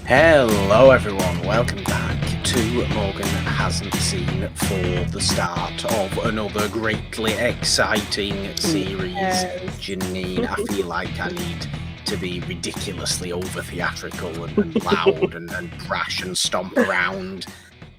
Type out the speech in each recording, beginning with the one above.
Hello everyone, welcome back to Morgan Hasn't Seen for the start of another greatly exciting series. Yes. Jeannine, I feel like I need to be ridiculously over theatrical and loud and brash and stomp around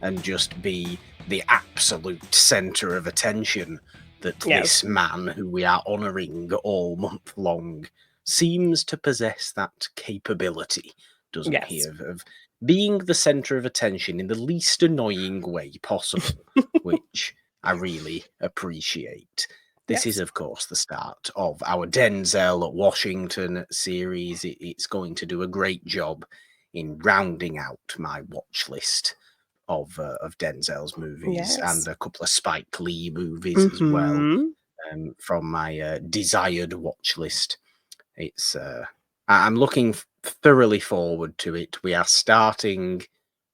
and just be the absolute centre of attention that this man who we are honouring all month long seems to possess that capability, doesn't he, of being the centre of attention in the least annoying way possible, which I really appreciate. This is, of course, the start of our Denzel Washington series. It's going to do a great job in rounding out my watch list of Denzel's movies and a couple of Spike Lee movies as well from my desired watch list. It's I'm looking thoroughly forward to it. We are starting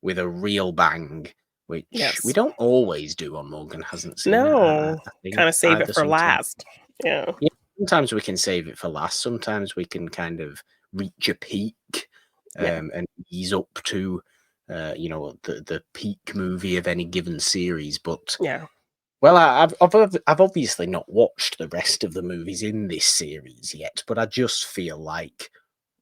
with a real bang, which we don't always do on Morgan Hasn't Seen. No, I think kind of save it for sometimes, last. Yeah. Sometimes we can save it for last. Sometimes we can kind of reach a peak and ease up to the peak movie of any given series. But well, I've obviously not watched the rest of the movies in this series yet, but I just feel like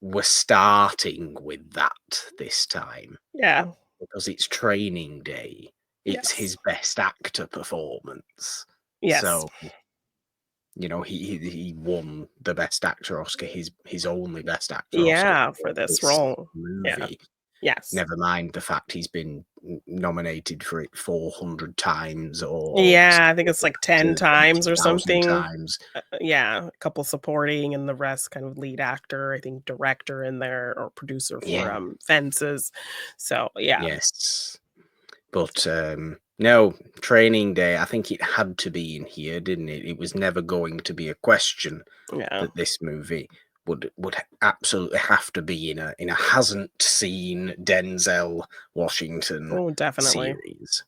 we're starting with that this time. Yeah. Because it's Training Day. It's his best actor performance. Yes. So, he won the Best Actor Oscar, his only Best Actor Oscar for this role. movie. Yes. Never mind the fact he's been nominated for it 400 times or I think it's like 10 times or 20,000 something. times. A couple supporting and the rest kind of lead actor, I think director in there or producer for Fences. So yes, but no, Training Day, I think it had to be in here, didn't it? It was never going to be a question that this movie would absolutely have to be in a hasn't seen Denzel Washington series.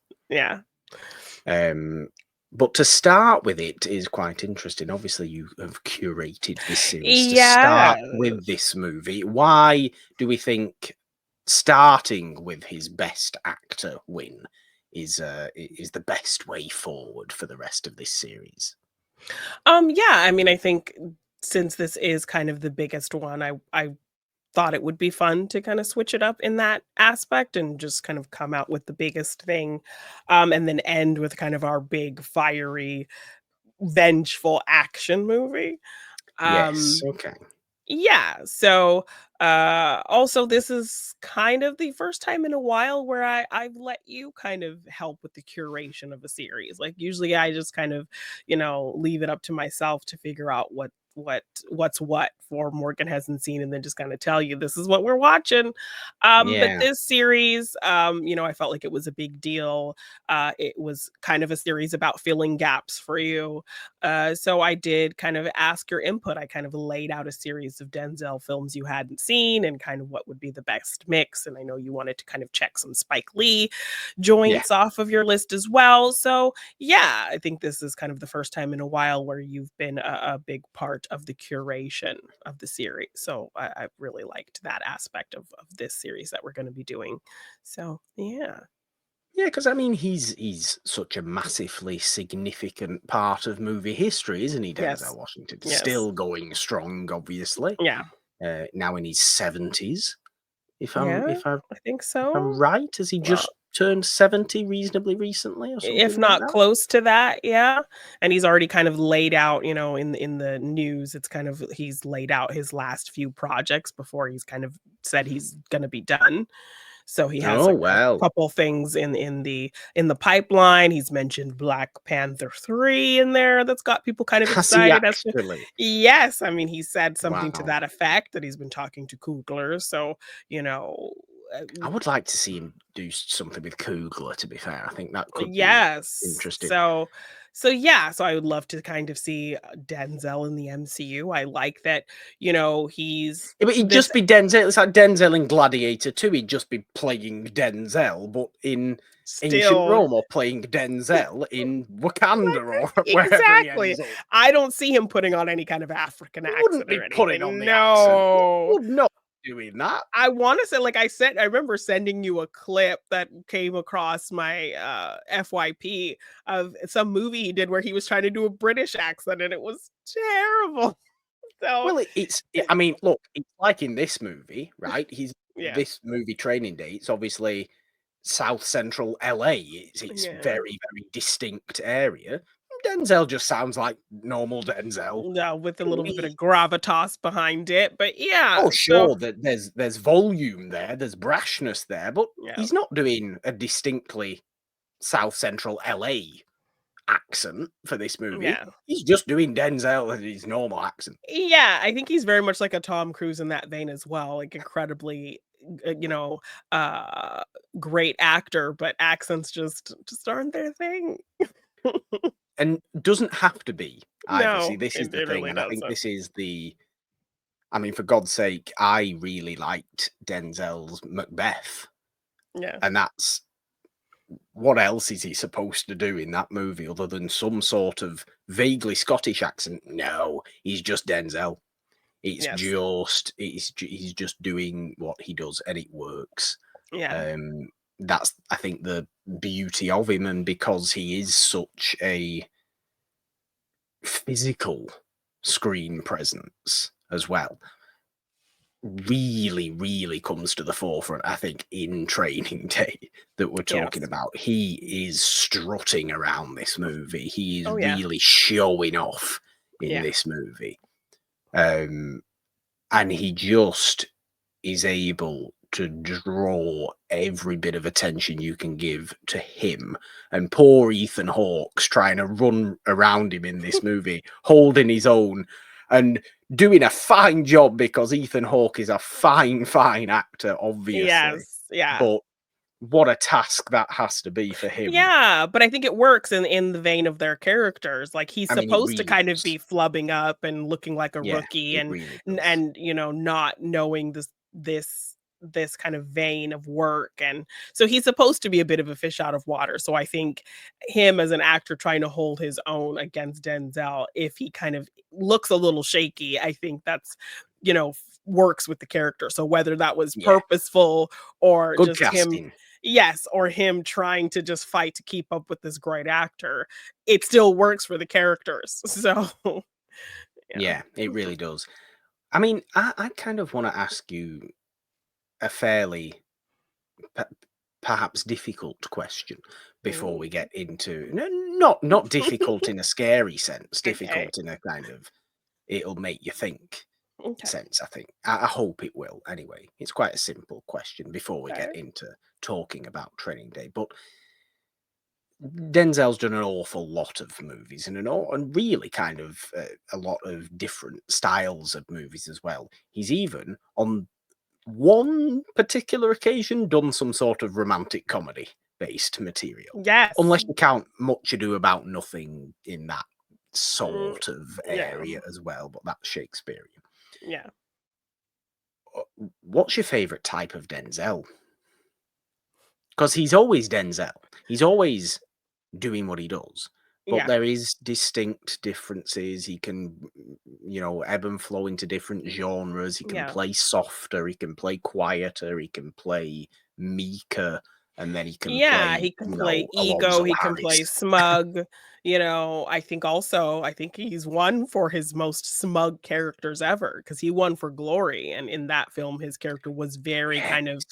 But to start with, it is quite interesting. Obviously, you have curated this series to start with this movie. Why do we think starting with his Best Actor win is the best way forward for the rest of this series? I mean, I think since this is kind of the biggest one, I thought it would be fun to kind of switch it up in that aspect and just kind of come out with the biggest thing, and then end with kind of our big, fiery, vengeful action movie. Yes, okay. So also this is kind of the first time in a while where I've let you kind of help with the curation of a series. Like usually I just kind of, leave it up to myself to figure out what's what for Morgan Hasn't Seen and then just kind of tell you this is what we're watching. But this series, I felt like it was a big deal. It was kind of a series about filling gaps for you. So I did kind of ask your input. I kind of laid out a series of Denzel films you hadn't seen and kind of what would be the best mix. And I know you wanted to kind of check some Spike Lee joints off of your list as well. So I think this is kind of the first time in a while where you've been a big part of the curation of the series. So I really liked that aspect of this series that we're going to be doing. So yeah, because I mean, he's such a massively significant part of movie history, isn't he, Denzel Washington? Still going strong, obviously. Now in his 70s, if I think so. If I'm right, has he just turned 70 reasonably recently, or something if not like that? close to that? And he's already kind of laid out, in the news, it's kind of he's laid out his last few projects before he's kind of said he's going to be done. So he has a couple things in the pipeline. He's mentioned Black Panther 3 in there that's got people kind of excited. Yes, I mean he said something to that effect that he's been talking to Coogler. So I would like to see him do something with Coogler. To be fair, I think that could be interesting. So I would love to kind of see Denzel in the MCU. I like that, he's. But he'd just be Denzel. It's like Denzel in Gladiator 2. He'd just be playing Denzel, but in ancient Rome, or playing Denzel in Wakanda or wherever he ends up. I don't see him putting on any kind of African accent. Wouldn't be putting on the accent. Would not. doing that. I wanna say, like, I remember sending you a clip that came across my, FYP of some movie he did where he was trying to do a British accent, and it was terrible. So, Well, I mean, look, it's like in this movie, right? yeah, This movie Training Day, it's obviously South Central LA. It's yeah. very distinct area. Denzel just sounds like normal Denzel. No, with a little bit of gravitas behind it, but yeah, Oh, so sure, that there's volume there, there's brashness there, but yeah, he's not doing a distinctly South Central LA accent for this movie. yeah. He's just doing Denzel in his normal accent. Yeah, I think he's very much like a Tom Cruise in that vein as well, like, incredibly, uh, great actor, but accents just aren't their thing. And doesn't have to be either. See, No, this is the it thing, really and I think doesn't. this is the I mean, for God's sake, I really liked Denzel's Macbeth, Yeah. and that's what else is he supposed to do in that movie other than some sort of vaguely Scottish accent? No, he's just Denzel. Yes. He's just doing what he does, and it works. Yeah. Um, that's I think the beauty of him, and because he is such a physical screen presence as well, really comes to the forefront, I think, in Training Day that we're talking Yes. about. He is strutting around this movie. He is Oh, yeah. really showing off in Yeah. this movie. Um, and he just is able to draw every bit of attention you can give to him. And poor Ethan Hawke's trying to run around him in this movie, holding his own and doing a fine job because Ethan Hawke is a fine actor, obviously. Yes. Yeah. But what a task that has to be for him. Yeah, but I think it works in the vein of their characters, like, he's I mean, it supposed to really kind of does. be flubbing up and looking like a Yeah, rookie it and really does. not knowing this kind of vein of work, and so he's supposed to be a bit of a fish out of water, so I think him as an actor trying to hold his own against Denzel, if he kind of looks a little shaky, I think that's, works with the character, so whether that was Yeah. purposeful or Good just him. casting. Yes, or him trying to just fight to keep up with this great actor. It still works for the characters. So, yeah. Yeah, it really does. I mean, I kind of want to ask you a fairly pe perhaps difficult question before we Mm, get into not difficult in a scary sense, okay. difficult in a kind of it'll make you think Okay. sense, I think. I hope it will anyway. It's quite a simple question before we get Okay. into talking about Training Day, but Denzel's done an awful lot of movies and really kind of a lot of different styles of movies as well. He's even on one particular occasion done some sort of romantic comedy based material. Yes. Unless you count Much Ado About Nothing in that Mm, sort of yeah. area as well, but that's Shakespearean. Yeah. What's your favorite type of Denzel? Because he's always Denzel. He's always doing what he does. But Yeah. there is distinct differences. He can, ebb and flow into different genres. He can Yeah. play softer, he can play quieter, he can play meeker, and then he can Yeah, play, he can play ego, Alonzo he can Harris. play smug, I think he's won for his most smug characters ever because he won for Glory, and in that film, his character was very kind of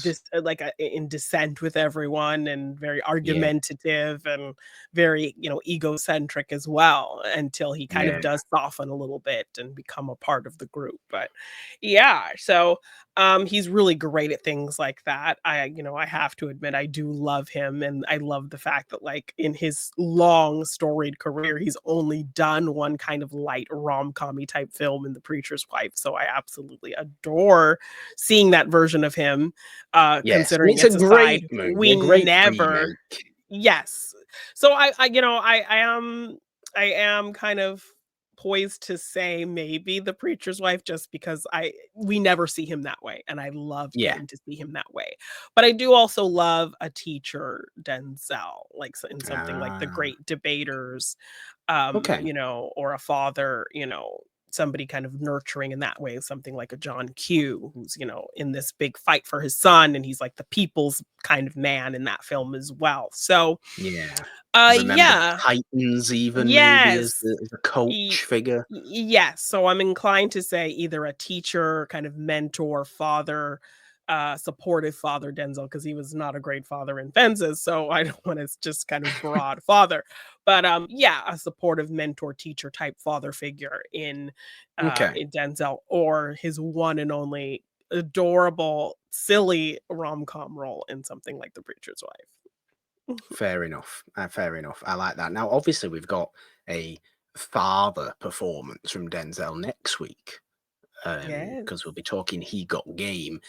Yes. like, in dissent with everyone and very Yeah, argumentative and very, egocentric as well until he kind of yeah, does soften a little bit and become a part of the group, but yeah, so he's really great at things like that. I have to admit I do love him and I love the fact that like in his long storied career, he's only done one kind of light rom-commy type film in The Preacher's Wife. So I absolutely adore seeing that version of him. yes. And Considering it's a it's a great side movie, we a great never. remake. Yes. So I am kind of poised to say maybe The Preacher's Wife just because I we never see him that way, and I love Yeah. getting to see him that way. But I do also love a teacher Denzel, like, in something like The Ah, Great Debaters, okay. or a father, somebody kind of nurturing in that way, something like a John Q, who's, in this big fight for his son, and he's like the people's kind of man in that film as well. So, Yeah. Remember the yeah. Titans even maybe as Yes. the coach figure? Yes. So I'm inclined to say either a teacher, kind of mentor, father, supportive father Denzel, because he was not a great father in Fences. So I don't want to just kind of broad father, but yeah, a supportive mentor, teacher type father figure Okay. in Denzel, or his one and only adorable, silly rom-com role in something like The Preacher's Wife. Fair enough. Fair enough. I like that. Now, obviously, we've got a father performance from Denzel next week, Yes. because we'll be talking He Got Game.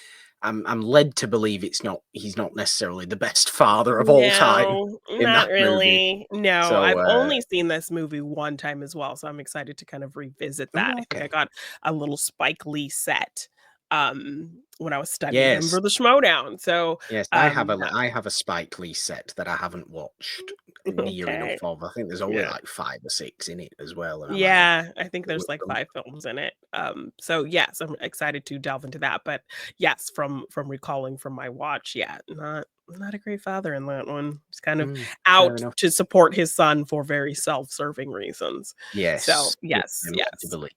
I'm led to believe he's not necessarily the best father of all time No, in not that movie. really. No, So, I've only seen this movie one time as well, so I'm excited to kind of revisit that. I think I okay. got a little Spike Lee set, when I was studying him Yes. for the Schmodown. So, Yes, that I have a Spike Lee set that I haven't watched near enough okay. of. I think there's only Yeah. like 5 or 6 in it as well, and I might have Yeah, I think there's like overlooked them. 5 films in it. So yes, I'm excited to delve into that. But yes, from recalling from my watch, yeah, not a great father in that one. He's kind of Fair out enough. to support his son for very self-serving reasons. So Yes. Yeah, yes, I'm led to yes, believe.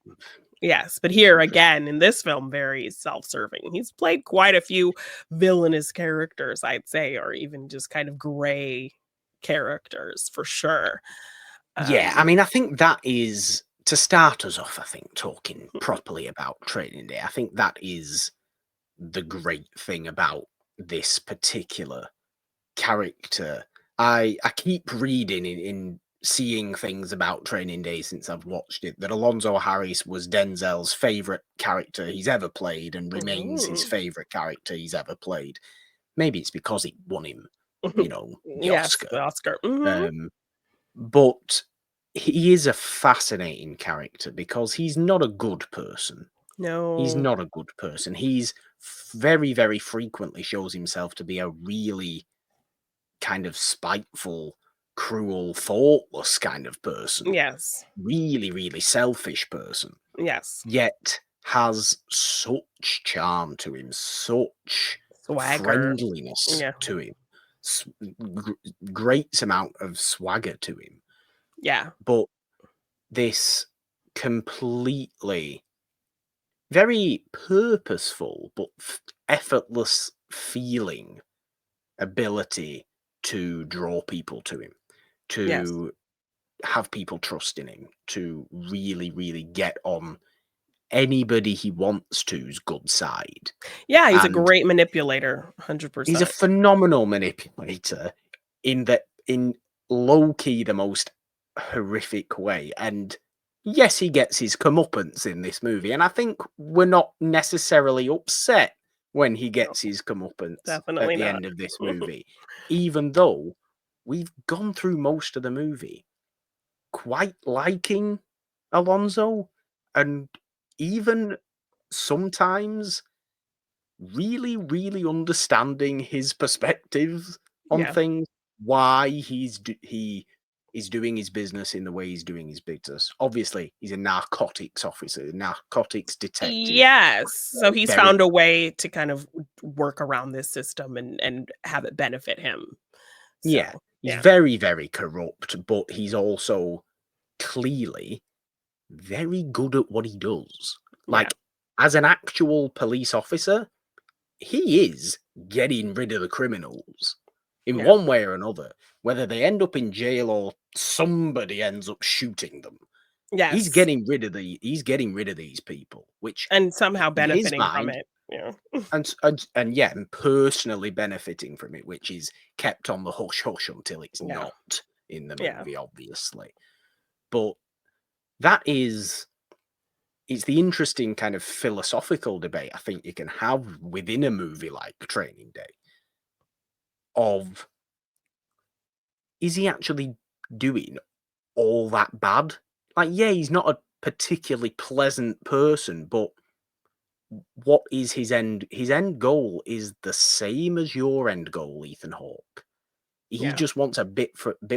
yes. But here Interesting. again in this film, very self-serving. He's played quite a few villainous characters, I'd say, or even just kind of gray characters for sure. Yeah, I Um, mean, I think that is to start us off, I think, talking properly about Training Day. I think that is the great thing about this particular character. I keep reading in seeing things about Training Day since I've watched it that Alonzo Harris was Denzel's favorite character he's ever played and remains his mhm. favorite character he's ever played. Maybe it's because it won him, the Yes, Oscar. the Oscar. Mhm. Um, but he is a fascinating character because he's not a good person. He's No. not a good person. He's very, very frequently shows himself to be a really kind of spiteful, cruel, thoughtless kind of person. Yes. Really, really selfish person. Yes. Yet has such charm to him, such Swagger. friendliness Yeah. to him, s- great amount of swagger to him. Yeah. But this completely very purposeful but effortless feeling ability to draw people to him, Yes. to have people trust in him, to really, really get on anybody he wants to's good side. Yeah, he's a And great manipulator, he's a 100%. phenomenal manipulator in low key the most horrific way. And yes, he gets his comeuppance in this movie, and I think we're not necessarily upset when he No, gets his comeuppance at definitely the not. end of this movie, even though we've gone through most of the movie quite liking Alonzo, and even sometimes really, really understanding his perspectives on Yeah. things, why he is doing his business in the way he's doing his business. Obviously, he's a narcotics officer, a narcotics detective. Yes. So he's Very found a way to kind of work around this system and have it benefit him. yeah, So, he's yeah. very, very corrupt, but he's also clearly very good at what he does. Yeah. Like, as an actual police officer, he is getting rid of the criminals in Yeah. one way or another, whether they end up in jail or somebody ends up shooting them. Yes. He's getting rid of these people, which And somehow in his benefiting from mind it. Yeah. and yeah, and personally benefiting from it, which is kept on the hush hush until it's Yeah. not in the Yeah. movie, obviously. But that is it's the interesting kind of philosophical debate I think you can have within a movie like Training Day of is he actually doing all that bad? Like, yeah, he's not a particularly pleasant person, but what is his end? His end goal is the same as your end goal, Ethan Hawke. He Yeah. just wants a bit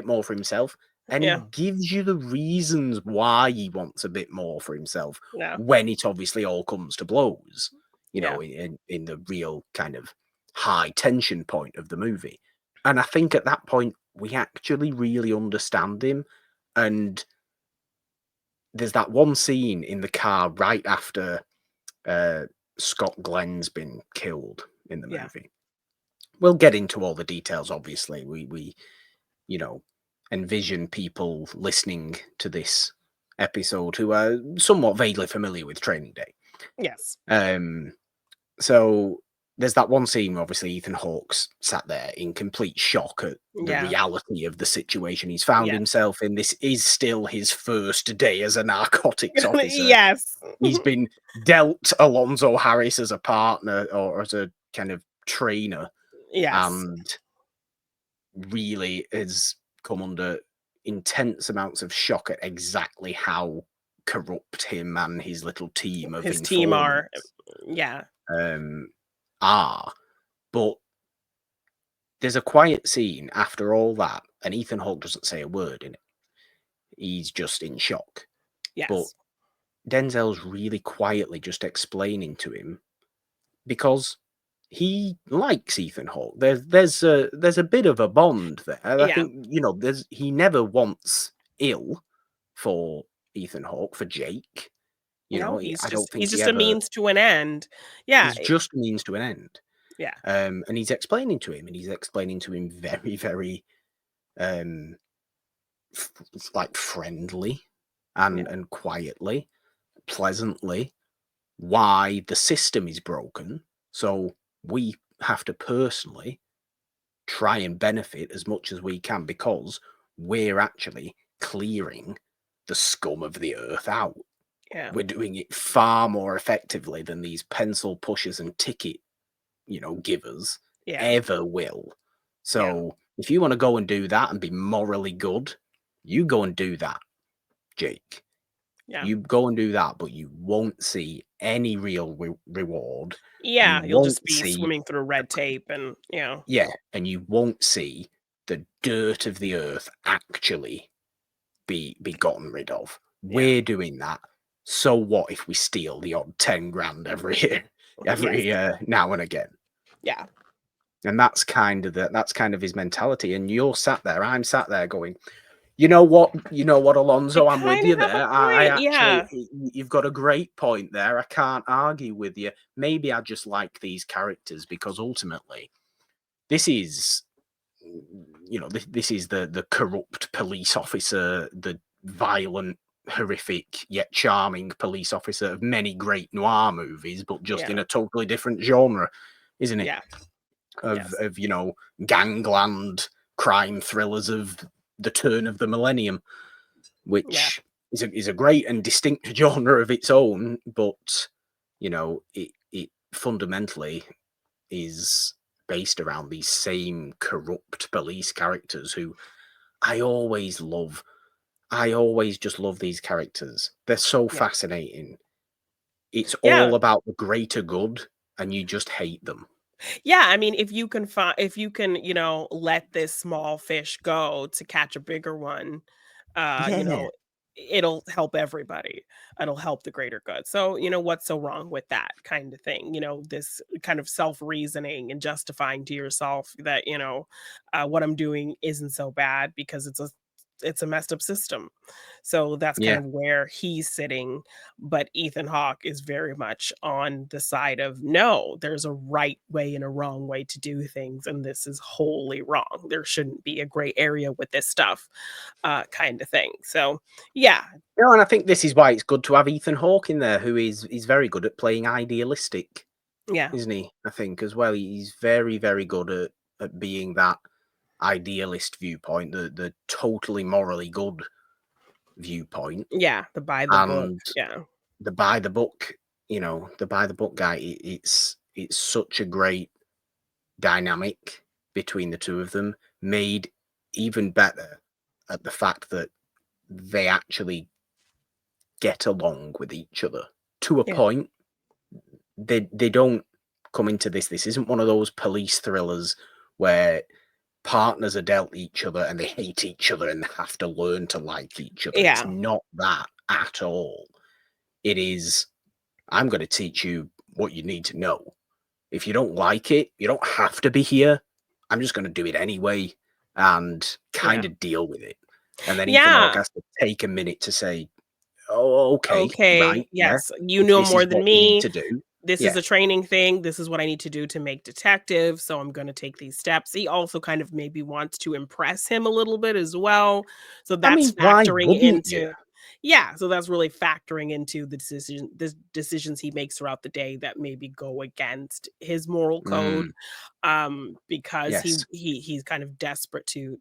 more for himself. And he Yeah. gives you the reasons why he wants a bit more for himself Yeah. when it obviously all comes to blows, you Yeah. know, in the real kind of high tension point of the movie. And I think at that point, we actually really understand him. And there's that one scene in the car right after Scott Glenn's been killed in the Yeah. movie. We'll get into all the details, obviously. We you know, envision people listening to this episode who are somewhat vaguely familiar with Training Day. Yes. So there's that one scene where obviously Ethan Hawke's sat there in complete shock at the Yeah. reality of the situation he's found Yeah. himself in. This is still his first day as a narcotics officer. Yes. He's been dealt Alonzo Harris as a partner or as a kind of trainer, Yes. and really has come under intense amounts of shock at exactly how corrupt him and his little team of His team are. informants Yeah. are. But there's a quiet scene after all that, and Ethan Hawke doesn't say a word in it. He's just in shock. But Yes. Denzel's really quietly just explaining to him because he likes Ethan Hawke. There's a bit of a bond there. I Yeah. think, you know, he never wants ill for Ethan Hawke, for Jake. You No, know, he's I don't just think he a ever. means to an end. Yeah. He's just a means to an end. Yeah. And he's explaining to him, very, very, like friendly Yeah. and quietly, pleasantly, why the system is broken. So we have to personally try and benefit as much as we can because we're actually clearing the scum of the earth out. Yeah. We're doing it far more effectively than these pencil pushers and ticket, givers Yeah. ever will. So if you want to go and do that and be morally good, you go and do that, Jake. Yeah. You go and do that, but you won't see any real reward. Yeah. You You'll won't just be see, swimming through red tape and, and you won't see the dirt of the earth actually be gotten rid of. We're doing that. So what if we steal the odd 10 grand every year, every now and again? Yeah. And that's kind of his mentality. And you're sat there, I'm sat there going, you know what, Alonzo, I'm with kind you of have there. a I point, actually, yeah. you've got a great point there. I can't argue with you. Maybe I just like these characters because ultimately, this is, this is the corrupt police officer, the violent, horrific yet charming police officer of many great noir movies, but just in a totally different genre, isn't it? Yeah. Of gangland crime thrillers of the turn of the millennium, which is a great and distinct genre of its own, but it fundamentally is based around these same corrupt police characters who I always just love these characters. They're so fascinating. It's all about the greater good, and you just hate them. Yeah, I mean, if you can let this small fish go to catch a bigger one, Yeah. it'll help everybody. It'll help the greater good. So, what's so wrong with that kind of thing? This kind of self-reasoning and justifying to yourself that, what I'm doing isn't so bad because it's a messed up system. So that's kind Yeah. of where he's sitting. But Ethan Hawke is very much on the side of no, there's a right way and a wrong way to do things. And this is wholly wrong. There shouldn't be a gray area with this stuff, kind of thing. So, yeah. And I think this is why it's good to have Ethan Hawke in there, who is very good at playing idealistic, Yeah. isn't he? I think as well. He's very, very good at being that idealist viewpoint, the totally morally good viewpoint. Yeah. The by the book. And Yeah. the by the book, the by the book guy, it's such a great dynamic between the two of them, made even better at the fact that they actually get along with each other to a point. They don't come into this isn't one of those police thrillers where partners are dealt each other and they hate each other and they have to learn to like each other. It's Yeah. not that at all. It is, I'm going to teach you what you need to know. If you don't like it, you don't have to be here. I'm just going to do it anyway and kind Yeah. of deal with it. And then Ethan Hawke Yeah. has to take a minute to say, oh, okay, Okay. right, yeah. Yes. You If know this more is than what we need me. to do, This is yeah. a training thing. This is what I need to do to make detective. So I'm going to take these steps. He also kind of maybe wants to impress him a little bit as well. So I that's mean, why factoring wouldn't you? into, yeah. So that's really factoring into the decisions he makes throughout the day that maybe go against his moral code, Mm, because yes. he's kind of desperate to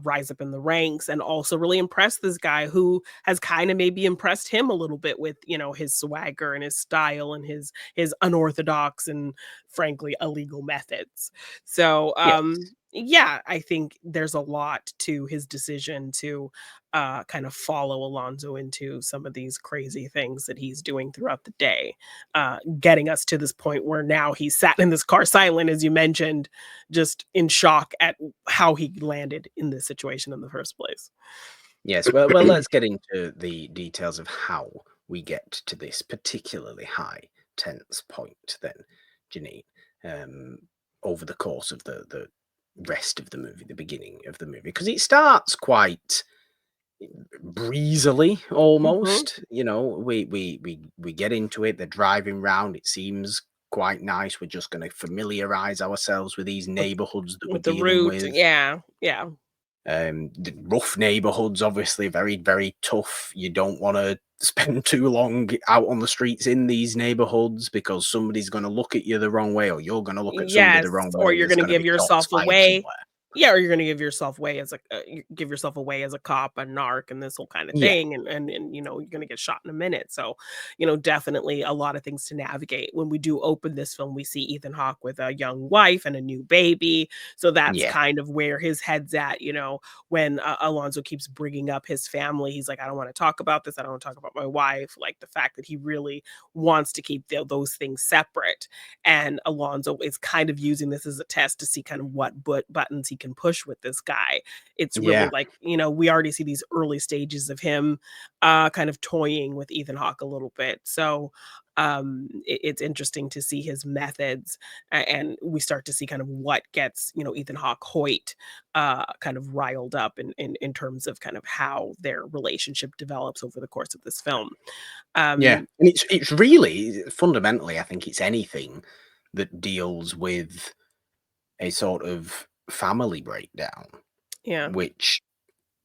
rise up in the ranks and also really impress this guy who has kind of maybe impressed him a little bit with his swagger and his style and his unorthodox and frankly illegal methods. So Yes. yeah, I think there's a lot to his decision to kind of follow Alonzo into some of these crazy things that he's doing throughout the day, getting us to this point where now he's sat in this car silent, as you mentioned, just in shock at how he landed in this situation in the first place. Yes. Well, let's get into the details of how we get to this particularly high tense point then, Jeannine, um, over the course of the rest of the movie, the beginning of the movie, because it starts quite breezily Mhm. almost. We get into it. They're driving round. It seems quite nice. We're just going to familiarize ourselves with these With neighborhoods that we're the dealing route, with. yeah, yeah. The rough neighborhoods, obviously, very, very tough. You don't want to spend too long out on the streets in these neighborhoods because somebody's going to look at you the wrong way, or you're going to look at somebody Yes, the wrong way, or and you're there's gonna going to give be shots yourself fired away. somewhere. Yeah, or you're gonna give yourself away as you give yourself away as a cop, a narc, and this whole kind of Yeah, thing, and you're gonna get shot in a minute. So, definitely a lot of things to navigate. When we do open this film, we see Ethan Hawke with a young wife and a new baby. So that's yeah, kind of where his head's at. When Alonzo keeps bringing up his family, he's like, I don't want to talk about this. I don't want to talk about my wife. Like the fact that he really wants to keep those things separate, and Alonzo is kind of using this as a test to see kind of what buttons he can push with this guy. It's really yeah, like, we already see these early stages of him kind of toying with Ethan Hawke a little bit. So it's interesting to see his methods, and we start to see kind of what gets Ethan Hawke Hoyt kind of riled up in terms of kind of how their relationship develops over the course of this film. yeah. um And it's really fundamentally, I think it's anything that deals with a sort of family breakdown, yeah. which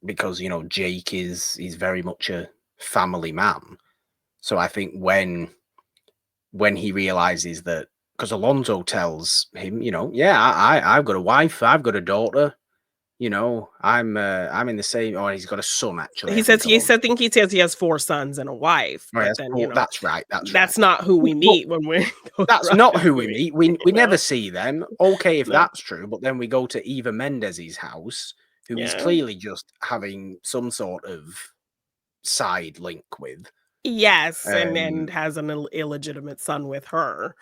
because Jake is very much a family man. So I think when he realizes that, because Alonzo tells him, yeah, I've got a wife, I've got a daughter, I'm in the same. Or he's got a son actually. I He says think Alonzo. I think he says he has 4 sons and a wife, Oh, but yes, then, that's right, that's right. that's not who we But meet when we go that's throughout not the who we movie, meet. We never no, see them. Okay, if no. that's true, but then we go to Eva Mendez's house, who he's Yeah. clearly just having some sort of side link with. Yes, and Um, has an illegitimate son with her.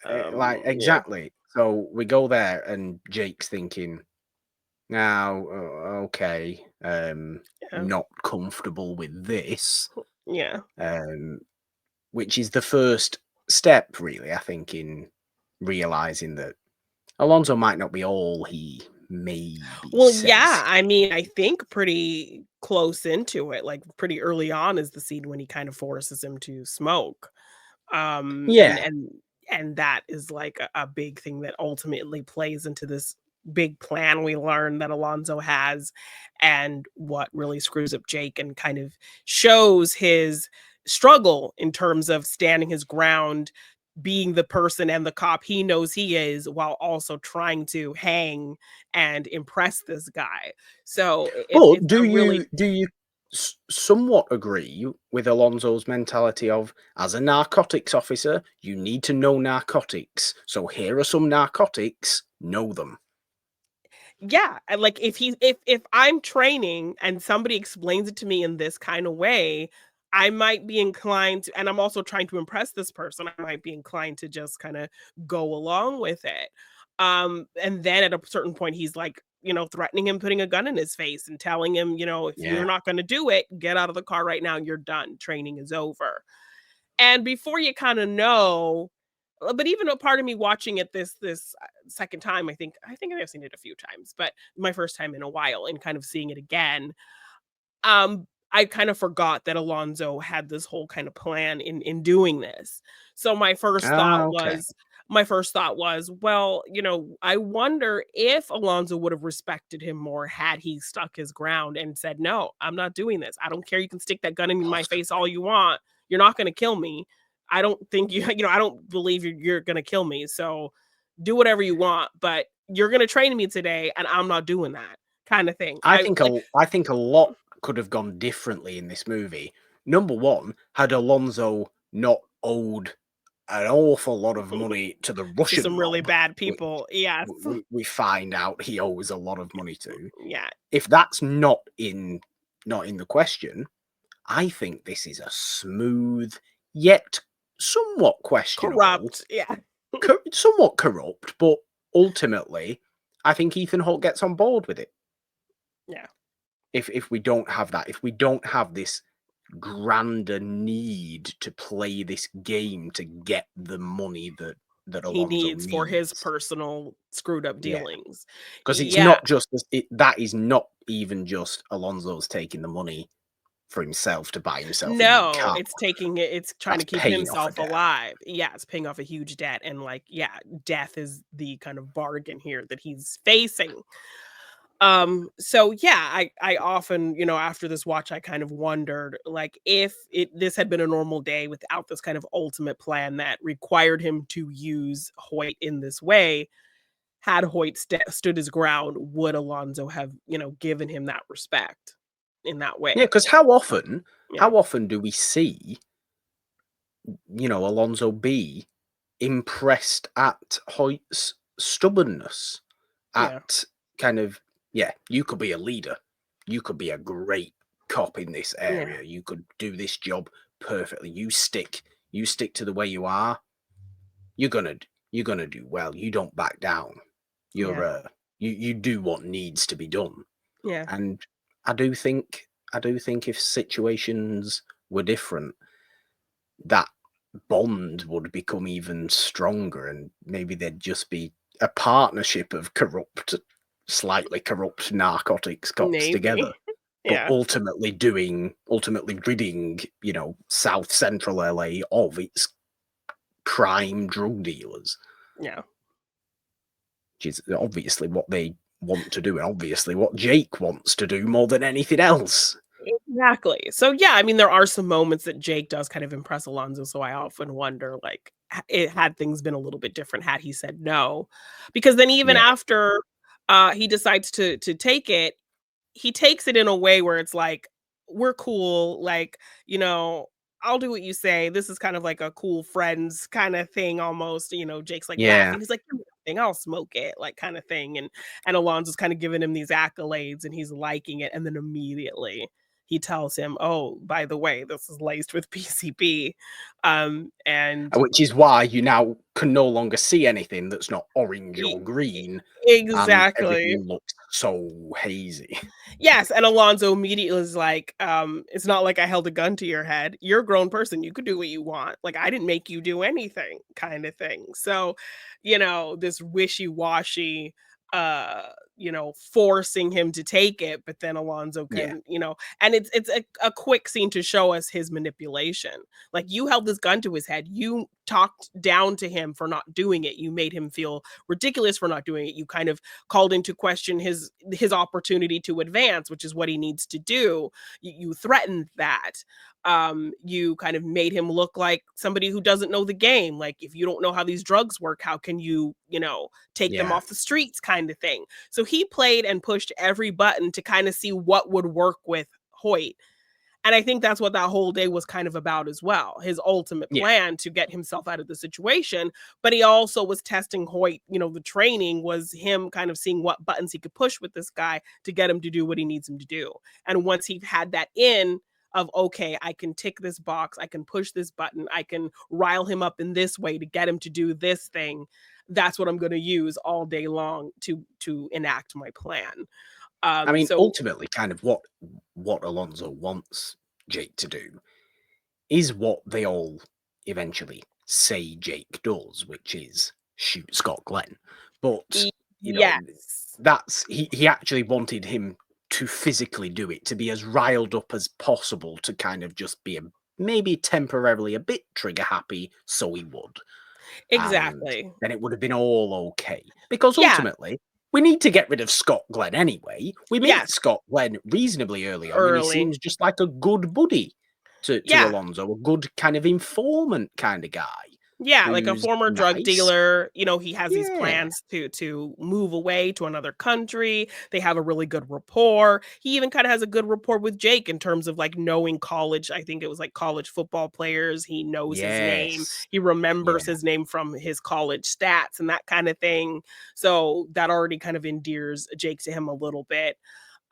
like Yeah, exactly. So we go there, and Jake's thinking, now, okay, yeah, not comfortable with this, yeah. um, which is the first step, really, I think, in realizing that Alonso might not be all he maybe Well, says yeah, he I mean, I think pretty close into it, like, pretty early on is the scene when he kind of forces him to smoke. Um, and Yeah, and and that is like a big thing that ultimately plays into this big plan we learn that Alonzo has, and what really screws up Jake and kind of shows his struggle in terms of standing his ground, being the person and the cop he knows he is, while also trying to hang and impress this guy. So but it's a really, do you somewhat agree with Alonso's mentality of, as a narcotics officer, you need to know narcotics. So here are some narcotics, know them. yeah, and, like, if I'm training and somebody explains it to me in this kind of way, I might be inclined to, and I'm also trying to impress this person, I might be inclined to just kinda go along with it. And then at a certain point, he's like, threatening him, putting a gun in his face and telling him, if you're Yeah. not going to do it, get out of the car right now. You're done. Training is over. And before you kind of know, but even a part of me watching it this second time, I think I've seen it a few times, but my first time in a while, and kind of seeing it again, I kind of forgot that Alonzo had this whole kind of plan in doing this. So Ah, okay. my first thought was, well, I wonder if Alonzo would have respected him more had he stuck his ground and said, "No, I'm not doing this. I don't care. You can stick that gun in my face all Possibly. you want. You're not going to kill me. I don't think you, I don't believe you're going to kill me. So do whatever you want, but you're going to train me today, and I'm not doing that." Kind of thing. I think a lot could have gone differently in this movie. Number one, had Alonzo not owed an awful lot of money to the To some Russian really mob, bad which people. Yes. we find out he owes a lot of money to. Yeah. If that's not in the question, I think this is a smooth yet somewhat questionable, Corrupt. Yeah. somewhat corrupt, but ultimately, I think Ethan Hawke gets on board with it. Yeah. If we don't have that, if we don't have this grander need to play this game to get the money that He Alonzo needs for his needs. personal screwed up Yeah, dealings. because it's Yeah. not just that is not even just Alonzo's taking the money for himself to buy himself a new No, car. it's trying That's to keep paying off a himself debt. alive. Yeah, it's paying off a huge debt, and like, yeah, death is the kind of bargain here that he's facing. So yeah, I often, after this watch, I kind of wondered, like, if this had been a normal day without this kind of ultimate plan that required him to use Hoyt in this way, had Hoyt stood his ground, would Alonzo have, given him that respect in that Yeah, way? because Yeah. how often do we see, Alonzo be impressed at Hoyt's stubbornness, Yeah. at kind of, yeah, you could be a leader. You could be a great cop in this Yeah. area. You could do this job perfectly. You stick to the way you are. You're gonna you're gonna do well. You don't back down. You're Yeah. you do what needs to be done. Yeah. And I do think if situations were different, that bond would become even stronger, and maybe there'd just be a partnership of slightly corrupt narcotics cops together, Maybe. but Yeah. ultimately ridding, South Central LA of its prime drug dealers, Yeah. which is obviously what they want to do, and obviously what Jake wants to do more than anything else. Exactly. So yeah, I mean, there are some moments that Jake does kind of impress Alonzo. So I often wonder, like, it had things been a little bit different had he said no, because then even Yeah, after he decides to take it, he takes it in a way where it's like, we're cool, like, you know, I'll do what you say. This is kind of like a cool friends kind of thing almost. Jake's like yeah. laughing. He's like, "Give me that thing, I'll smoke it," like kind of thing. And Alonzo's kind of giving him these accolades and he's liking it. And then immediately he tells him, "Oh, by the way, this is laced with PCP." And Which is why you now can no longer see anything that's not orange e- or green, and exactly. everything looks so hazy. Yes, and Alonzo immediately is like, "It's not like I held a gun to your head. You're a grown person. You could do what you want. Like, I didn't make you do anything," kind of thing. So, this wishy-washy, forcing him to take it, but then Alonzo Yeah, can, and it's a quick scene to show us his manipulation. Like, you held this gun to his head. You talked down to him for not doing it. You made him feel ridiculous for not doing it. You kind of called into question his opportunity to advance, which is what he needs to do. You threatened that. You kind of made him look like somebody who doesn't know the game. Like, if you don't know how these drugs work, how can you, take them yeah, off the streets, kind of thing. So he played and pushed every button to kind of see what would work with Hoyt. And I think that's what that whole day was kind of about as well. His ultimate yeah, plan to get himself out of the situation. But he also was testing Hoyt. The training was him kind of seeing what buttons he could push with this guy to get him to do what he needs him to do. And once he had that in of, okay, I can tick this box, I can push this button, I can rile him up in this way to get him to do this thing. that's what I'm going to use all day long to enact my plan. I mean, So ultimately, kind of what Alonzo wants Jake to do is what they all eventually say Jake does, which is shoot Scott Glenn. But you know, yes. that's he actually wanted him to physically do it, to be as riled up as possible, to kind of just be maybe temporarily a bit trigger happy, so he would. And Exactly. then it would have been all okay. Because Yeah. ultimately, we need to get rid of Scott Glenn anyway. We meet Yes. Scott Glenn reasonably early on, and he Early. seems just like a good buddy to Yeah. Alonzo, a good kind of informant kind of guy Yeah, like a who's former drug nice. dealer, he has these Yeah. plans to move away to another country. They have a really good rapport. He even kind of has a good rapport with Jake in terms of like knowing college. I think it was like college football players. He knows his name. Yes. He remembers Yeah. his name from his college stats and that kind of thing. So that already kind of endears Jake to him a little bit.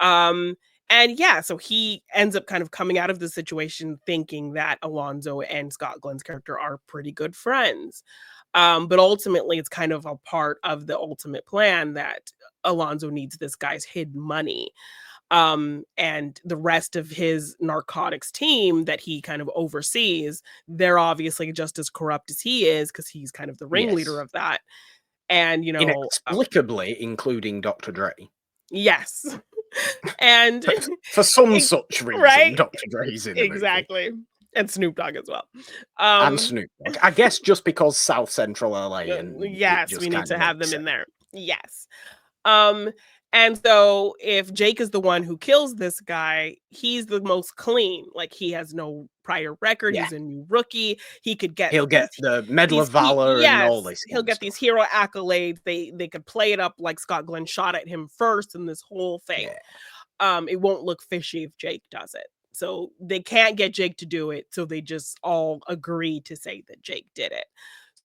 Um, and yeah, so he ends up kind of coming out of the situation thinking that Alonzo and Scott Glenn's character are pretty good friends. But ultimately, it's kind of a part of the ultimate plan that Alonzo needs this guy's hidden money. And the rest of his narcotics team that he kind of oversees, they're obviously just as corrupt as he is because he's kind of the ringleader Yes. of that. And, Inexplicably, including Dr. Dre. yes. And For some Ex such reason, right? Dr. Dre's in the movie. Exactly. And Snoop Dogg as well. And Um, Snoop Dogg. I guess just because South Central LA, and it yes, we just need kind to of have makes them in sense. there. Yes. Um, and so if Jake is the one who kills this guy, he's the most clean. Like he has no prior record. Yeah. He's a new rookie. He could get He'll get the Medal of Valor and all yes, this he'll kind of get these stuff. hero accolades. They could play it up like Scott Glenn shot at him first in this whole thing. Yeah. It won't look fishy if Jake does it. So they can't get Jake to do it. So they just all agree to say that Jake did it.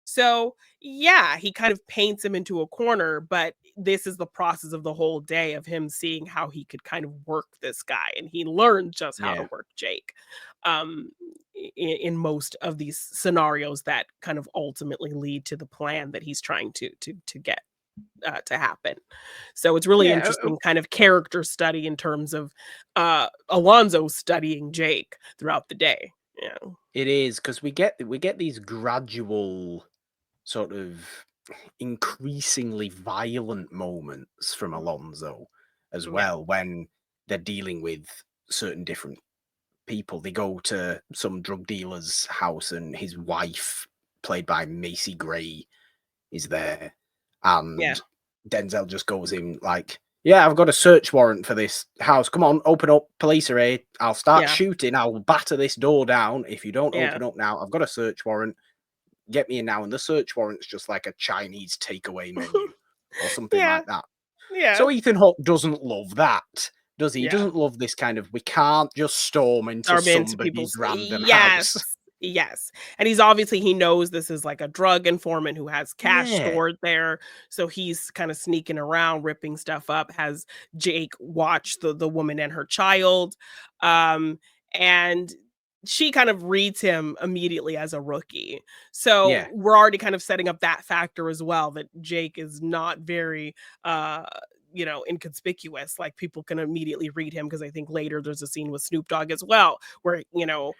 So yeah, he kind of paints him into a corner, but this is the process of the whole day of him seeing how he could kind of work this guy. And he learned just how to Yeah. work Jake um, in most of these scenarios that kind of ultimately lead to the plan that he's trying to get to happen. So it's really Yeah. interesting kind of character study in terms of Alonzo studying Jake throughout the day. Yeah. It is, because we get these gradual sort of increasingly violent moments from Alonzo as Yeah. well when they're dealing with certain different people. They go to some drug dealer's house, and his wife, played by Macy Gray, is there. Yeah. And Denzel just goes in like, "Yeah, I've got a search warrant for this house. Come on, open up. Police are here. I'll start Yeah. shooting. I'll batter this door down if you don't Yeah. open up now. I've got a search warrant. Get me in now." And the search warrant's just like a Chinese takeaway menu or something Yeah. like that. Yeah. So Ethan Hawke doesn't love that, does he? He Yeah. doesn't love this kind of, we can't just storm into Are into somebody's people's random yes. house. Yes. And he knows this is like a drug informant who has cash Yeah. stored there. So he's kind of sneaking around, ripping stuff up, has Jake watch the woman and her child. And she kind of reads him immediately as a rookie. So Yeah. we're already kind of setting up that factor as well, that Jake is not very inconspicuous. Like people can immediately read him because I think later there's a scene with Snoop Dogg as well, where Is that not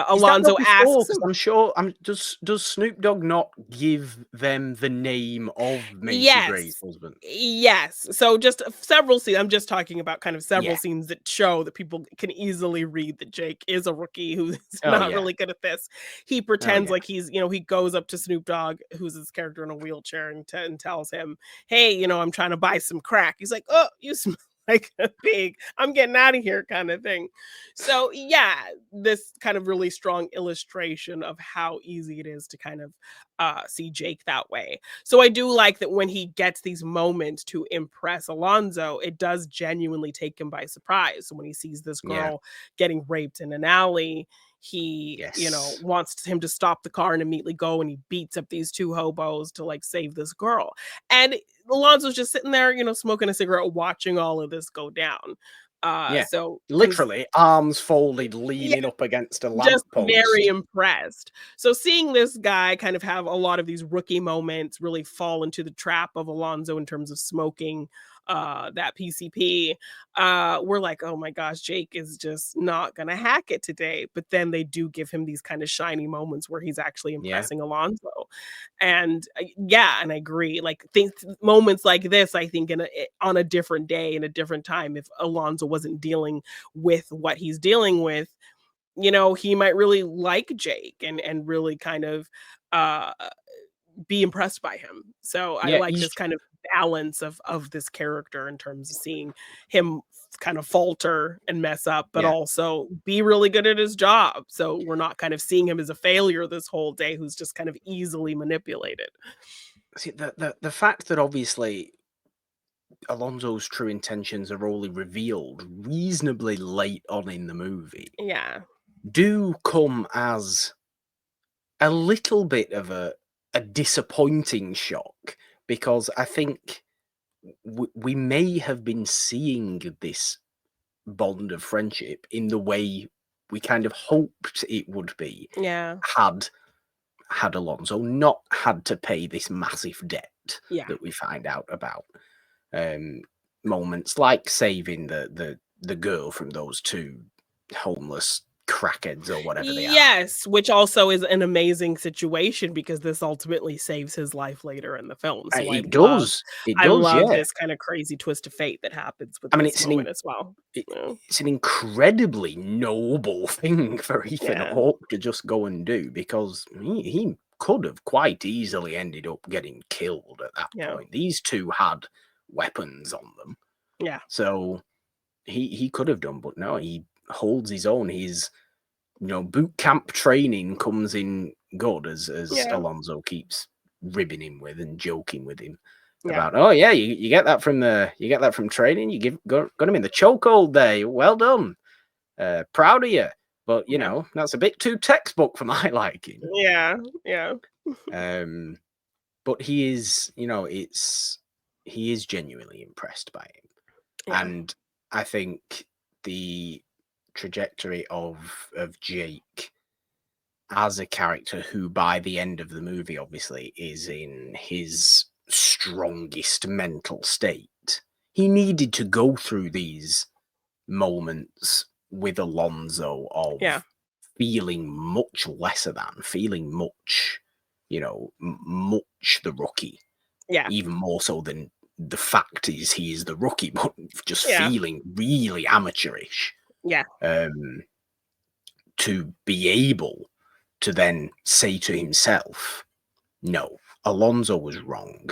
Alonzo before? asks Because him. I'm sure, does Snoop Dogg not give them the name of Macy Gray's Yes. husband? Yes. So just several scenes. I'm just talking about kind of several Yeah. scenes that show that people can easily read that Jake is a rookie who's Oh, not yeah. really good at this. He Oh, pretends yeah. like he goes up to Snoop Dogg, who's his character in a wheelchair, and tells him, "Hey, I'm trying to buy some crack." He's like, "Oh, you smell like a pig. I'm getting out of here," kind of thing. So yeah, this kind of really strong illustration of how easy it is to kind of see Jake that way. So I do like that when he gets these moments to impress Alonzo, it does genuinely take him by surprise. So when he sees this Yeah. girl getting raped in an alley, he, Yes. wants him to stop the car and immediately go, and he beats up these two hobos to like save this girl. And Alonzo's just sitting there, smoking a cigarette, watching all of this go down. Yeah. So Literally, arms folded, leaning up against a just very lamppost. impressed. So seeing this guy kind of have a lot of these rookie moments really fall into the trap of Alonzo in terms of smoking that PCP, we're like, oh my gosh, Jake is just not gonna hack it today. But then they do give him these kind of shiny moments where he's actually Yeah. impressing Alonzo. And yeah, and I agree. Like things moments like this, I think on a different day, in a different time, if Alonzo wasn't dealing with what he's dealing with, he might really like Jake and really kind of uh be impressed by him. So I Yeah, like he's this kind of balance of this character in terms of seeing him kind of falter and mess up, but yeah. also be really good at his job. So we're not kind of seeing him as a failure this whole day who's just kind of easily manipulated. See, the fact that obviously Alonso's true intentions are only revealed reasonably late on in the movie Yeah. do come as a little bit of a disappointing shock, because I think we may have been seeing this bond of friendship in the way we kind of hoped it would be, Yeah. had Alonso not had to pay this massive debt Yeah. that we find out about. Um, Moments like saving the girl from those two homeless crackheads or whatever they are. Yes, which also is an amazing situation because this ultimately saves his life later in the film. So It does. It I does, love yeah. this kind of crazy twist of fate that happens with I mean, this moment as well. Yeah. it's an incredibly noble thing for Ethan Yeah. Hawke to just go and do, because he could have quite easily ended up getting killed at that Yeah. point. These two had weapons on them, Yeah. so he could have done, but no, he holds his own. He's, boot camp training comes in good, as Yeah. Alonso keeps ribbing him with and joking with him Yeah. about. Oh yeah, you get that from training. Got him in the choke all day. Well done. Proud of you. But Yeah. that's a bit too textbook for my liking. Yeah. Yeah. Um, but he is, he is genuinely impressed by him, Yeah. and I think the trajectory of Jake as a character, who by the end of the movie obviously is in his strongest mental state, he needed to go through these moments with Alonso Yeah. of feeling much lesser than, feeling much, much the rookie, Yeah. even more so than the fact is he is the rookie, but just Yeah. feeling really amateurish, Yeah. to be able to then say to himself, no, Alonso was wrong.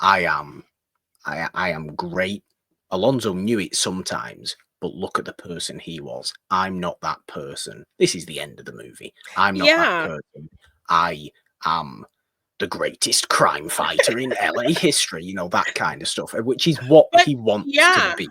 I am great. Alonso knew it sometimes, but look at the person he was. I'm not that person. This is the end of the movie. I'm not that Yeah. person. I am the greatest crime fighter in LA history, that kind of stuff, which is what But he wants to yeah. be.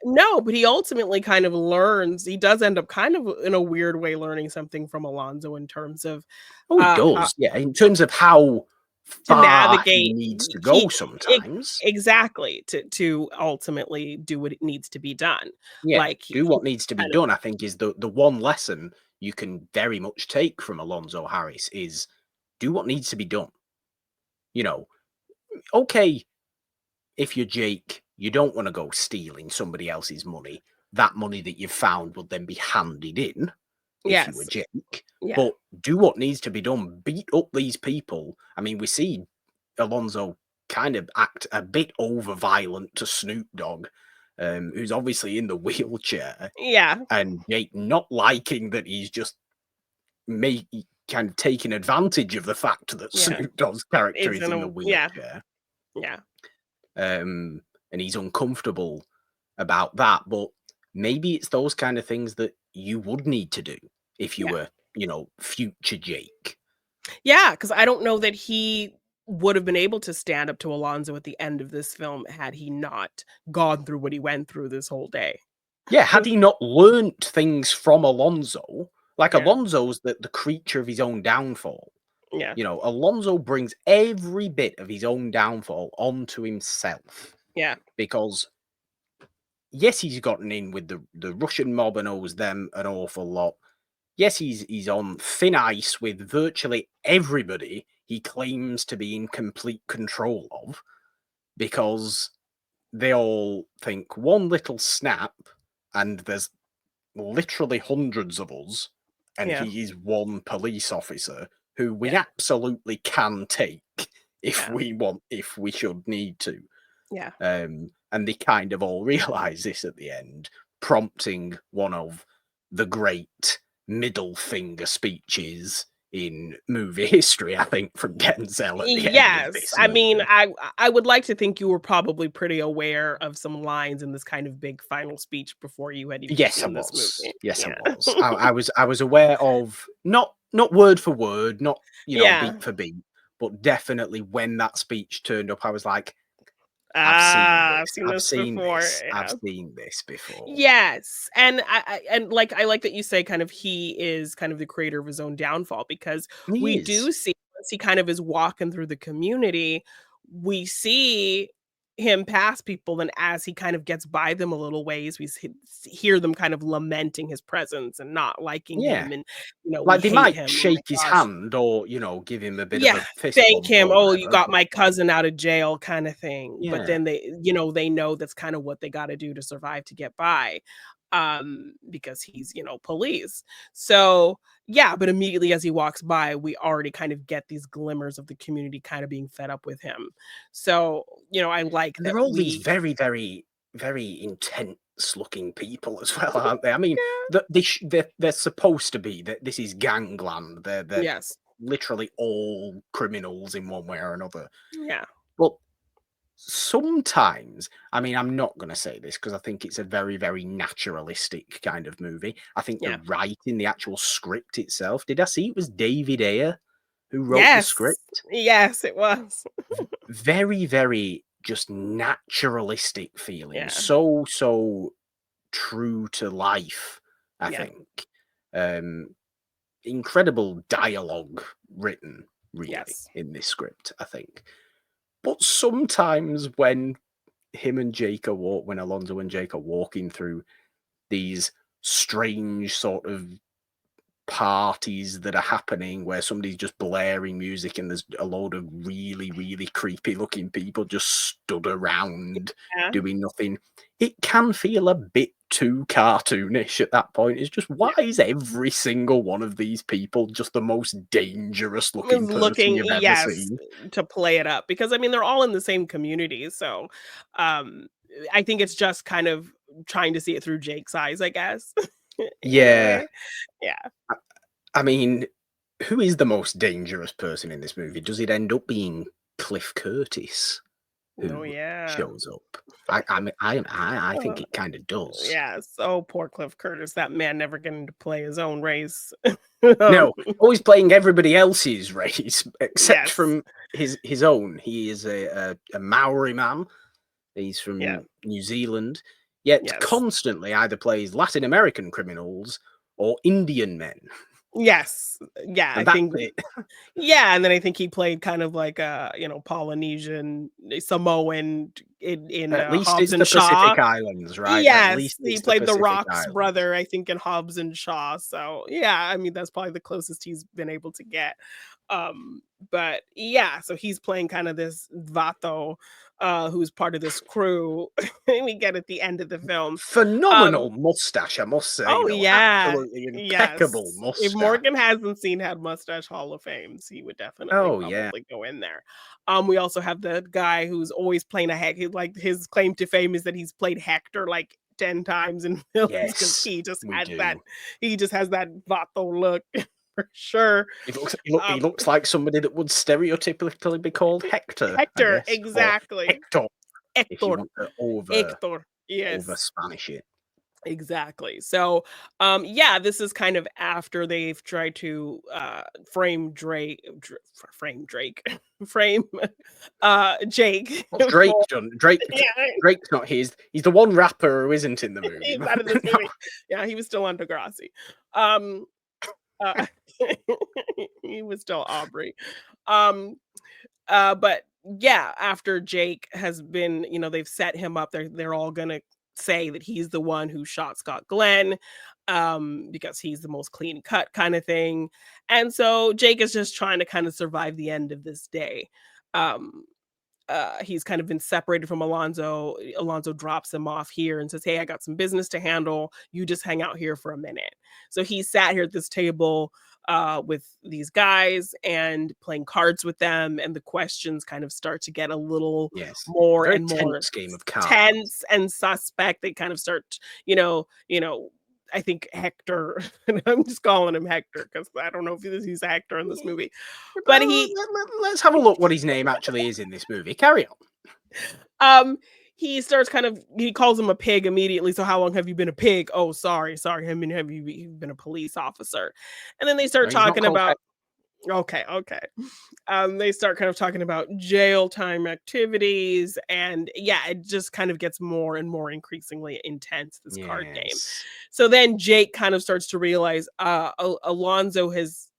No, but he ultimately kind of learns. He does end up kind of in a weird way learning something from Alonzo in terms of Oh, he how does. Yeah, in terms of how to far he navigate needs to go he sometimes. exactly to ultimately do what it needs to be done. Yeah, Like do he what needs to be kind of done, I think, is the one lesson you can very much take from Alonzo Harris is do what needs to be done. Okay, if you're Jake, you don't want to go stealing somebody else's money. That money that you've found would then be handed in if you were yes. Jake. Yeah. But do what needs to be done. Beat up these people. I mean, we see Alonzo kind of act a bit over violent to Snoop Dogg, who's obviously in the wheelchair, Yeah. and Jake not liking that he's just kind of taking advantage of the fact that Yeah. Snoop Dogg's character It's is in in a the yeah. wheelchair. Yeah. And he's uncomfortable about that. But maybe it's those kind of things that you would need to do if you Yeah. were, future Jake. Yeah, because I don't know that he would have been able to stand up to Alonzo at the end of this film had he not gone through what he went through this whole day. Yeah, had he not learnt things from Alonzo, like Yeah. Alonzo's the creature of his own downfall. Yeah. Alonzo brings every bit of his own downfall onto himself Yeah. because yes, he's gotten in with the Russian mob and owes them an awful lot. Yes, he's on thin ice with virtually everybody he claims to be in complete control of, because they all think one little snap and there's literally hundreds of us, and Yeah. he is one police officer who we Yeah. absolutely can take if Yeah. we want, if we should need to. Yeah. And they kind of all realize this at the end, prompting one of the great middle finger speeches in movie history, I think, from Denzel at the end of Yes. this I mean, movie. I would like to think you were probably pretty aware of some lines in this kind of big final speech before you had even Yes, I seen this was. movie. Yes, I Yeah. was. I was aware of, not word for word, not Yeah. beat for beat, but definitely when that speech turned up, I was like, I've seen Ah, I've this. seen I've this seen before. this. I've Yeah. seen this before. Yes, and like I like that you say kind of he is kind of the creator of his own downfall, because He we is. do see once he kind of is walking through the community, we see him pass people, and as he kind of gets by them a little ways, hear them kind of lamenting his presence and not liking Yeah. him, and we Like, they hate might him. Oh my shake his gosh. hand or, give him a bit of Yeah, a fist thank bump him. or "Oh, you whatever, got but my cousin out of jail," kinda thing, but yeah. then they know that's kinda what they gotta do to survive to get by, because he's, police. So, yeah, but immediately as he walks by, we already kind of get these glimmers of the community kinda being fed up with him. So, I like And that they're all these we very, very, very intense looking people as well, aren't they? I mean, Yeah. they're supposed to be that this is gangland. They're Yes. literally all criminals in one way or another. Yeah. But sometimes, I mean, I'm not going to say this because I think it's a very, very naturalistic kind of movie. I think the Yeah. writing, the actual script itself, did I see it was David Ayer who wrote the Yes. script? Yes, it was. Very, very just naturalistic feeling. Yeah. So true to life, I Yeah. think. Um, Incredible dialogue written, really, Yes. in this script, I think. But sometimes when when Alonzo and Jake are walking through these strange sort of parties that are happening where somebody's just blaring music and there's a load of really, really creepy looking people just stood around Yeah. doing nothing. It can feel a bit too cartoonish at that point. It's just, why Yeah. is every single one of these people just the most dangerous Was looking person looking you've ever yes, seen? to play it up, because, I mean, they're all in the same community, so, um, I think it's just kind of trying to see it through Jake's eyes, I guess, in a Yeah. way. Yeah. I mean, who is the most dangerous person in this movie? Does it end up being Cliff Curtis Oh, who yeah. shows up? I think Uh, it kind of does. yeah, so poor Cliff Curtis, that man never getting to play his own race. No, Um, always playing everybody else's race except yes, from his own. He is a Maori man. He's yeah, from New Zealand, yet yes. constantly either plays Latin American criminals or Indian men, Yes, yeah, I and that's think it. yeah, and then I think he played kind of like a, Polynesian, Samoan in, At least Hobbs it's and the Shaw. Pacific Islands, right? At Yes, least he it's the played the Pacific Rock's Islands. brother, I think, in Hobbs and Shaw, so, yeah, I mean, that's probably the closest he's been able to get. Um, but, yeah, so he's playing kinda this Vato, who's part of this crew we get at the end of the film. Um Phenomenal mustache, I must say, Oh, though. yeah. Absolutely impeccable Yes. If mustache. Morgan hasn't seen had Mustache Hall of Fames, he would definitely Oh, yeah. probably go in there. We also have the guy who's always playing a like, his claim to fame is that he's played Hector, like, 10 times in films because Yes, we do. he just has that vato look for sure. He Um, looks like somebody that would stereotypically be called Hector, I Hector, guess, or exactly. Hector, if you Hector, want to Hector, over yes. Spanish it. Exactly. So, yeah, this is kind of after they've tried to frame Drake, frame Jake What's for Drake done? yeah, Drake's not his. He's the one rapper who isn't in the movie. he's not in this No. movie. Yeah, he was still on Degrassi. Um, uh, he was still Aubrey. Um, but yeah, after Jake has been, they've set him up. They're all gonna say that he's the one who shot Scott Glenn, because he's the most clean cut kind of thing. And so Jake is just trying to kind of survive the end of this day. Um, he's kind of been separated from Alonzo. Alonzo drops him off here and says, "Hey, I got some business to handle. You just hang out here for a minute." So he sat here at this table with these guys and playing cards with them, and the questions kind of start to get a little Yes. more Very and more tense game of cards. tense and suspect. They kind of start, I think Hector, and I'm just calling him Hector because I don't know if he's Hector in this movie, but he Let's have a look what his name actually is in this movie. Carry on. he starts he calls him a pig immediately. So how long have you been a pig? Oh, sorry. I mean, have you been a police officer? And then they start No, he's not talking called about okay. They start kind of talking about jail time activities, and yeah, it just kind of gets more and more increasingly intense, this card game. Yes. So then Jake kind of starts to realize Alonzo has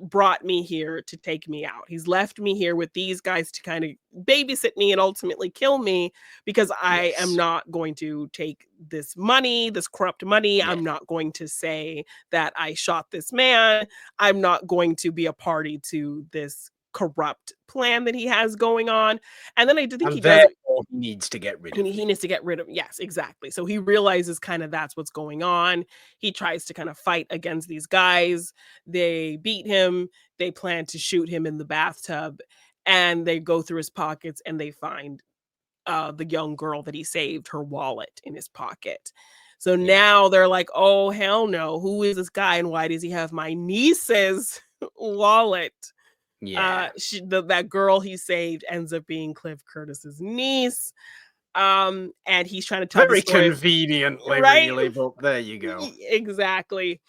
brought me here to take me out. He's left me here with these guys to kind of babysit me and ultimately kill me because I am Yes. not going to take this money, this corrupt money. Yeah. I'm not going to say that I shot this man. I'm not going to be a party to this corrupt plan that he has going on. And then I do think And he does therefore he needs to get rid of he me. needs to get rid of, yes, exactly. So he realizes kind of that's what's going on. He tries to kind of fight against these guys. They beat him. They plan to shoot him in the bathtub, and they go through his pockets and they find the young girl that he saved, her wallet in his pocket. So Yeah. now they're like, oh hell no, who is this guy and why does he have my niece's wallet? Yeah. That girl he saved ends up being Cliff Curtis's niece. And he's trying to tell the Very story conveniently, right? really, but there you go. Exactly.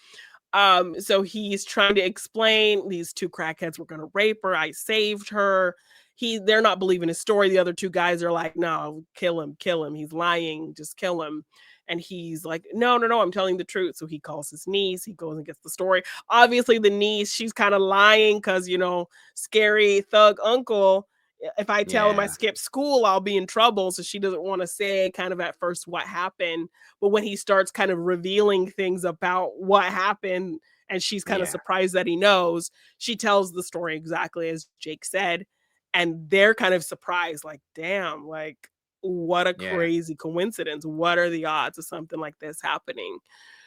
So he's trying to explain these two crackheads were gonna rape her. I saved her. They're not believing his story. The other two guys are like, no, kill him. He's lying, just kill him. And he's like, no, I'm telling the truth. So he calls his niece, he goes and gets the story. Obviously, the niece, she's kind of lying because scary thug uncle. If I tell him I Yeah. skipped school, I'll be in trouble. So she doesn't want to say kind of at first what happened. But when he starts kind of revealing things about what happened, and she's kind of Yeah. surprised that he knows, she tells the story exactly as Jake said. And they're kind of surprised, like, damn, like, what a Yeah. crazy coincidence. What are the odds of something like this happening?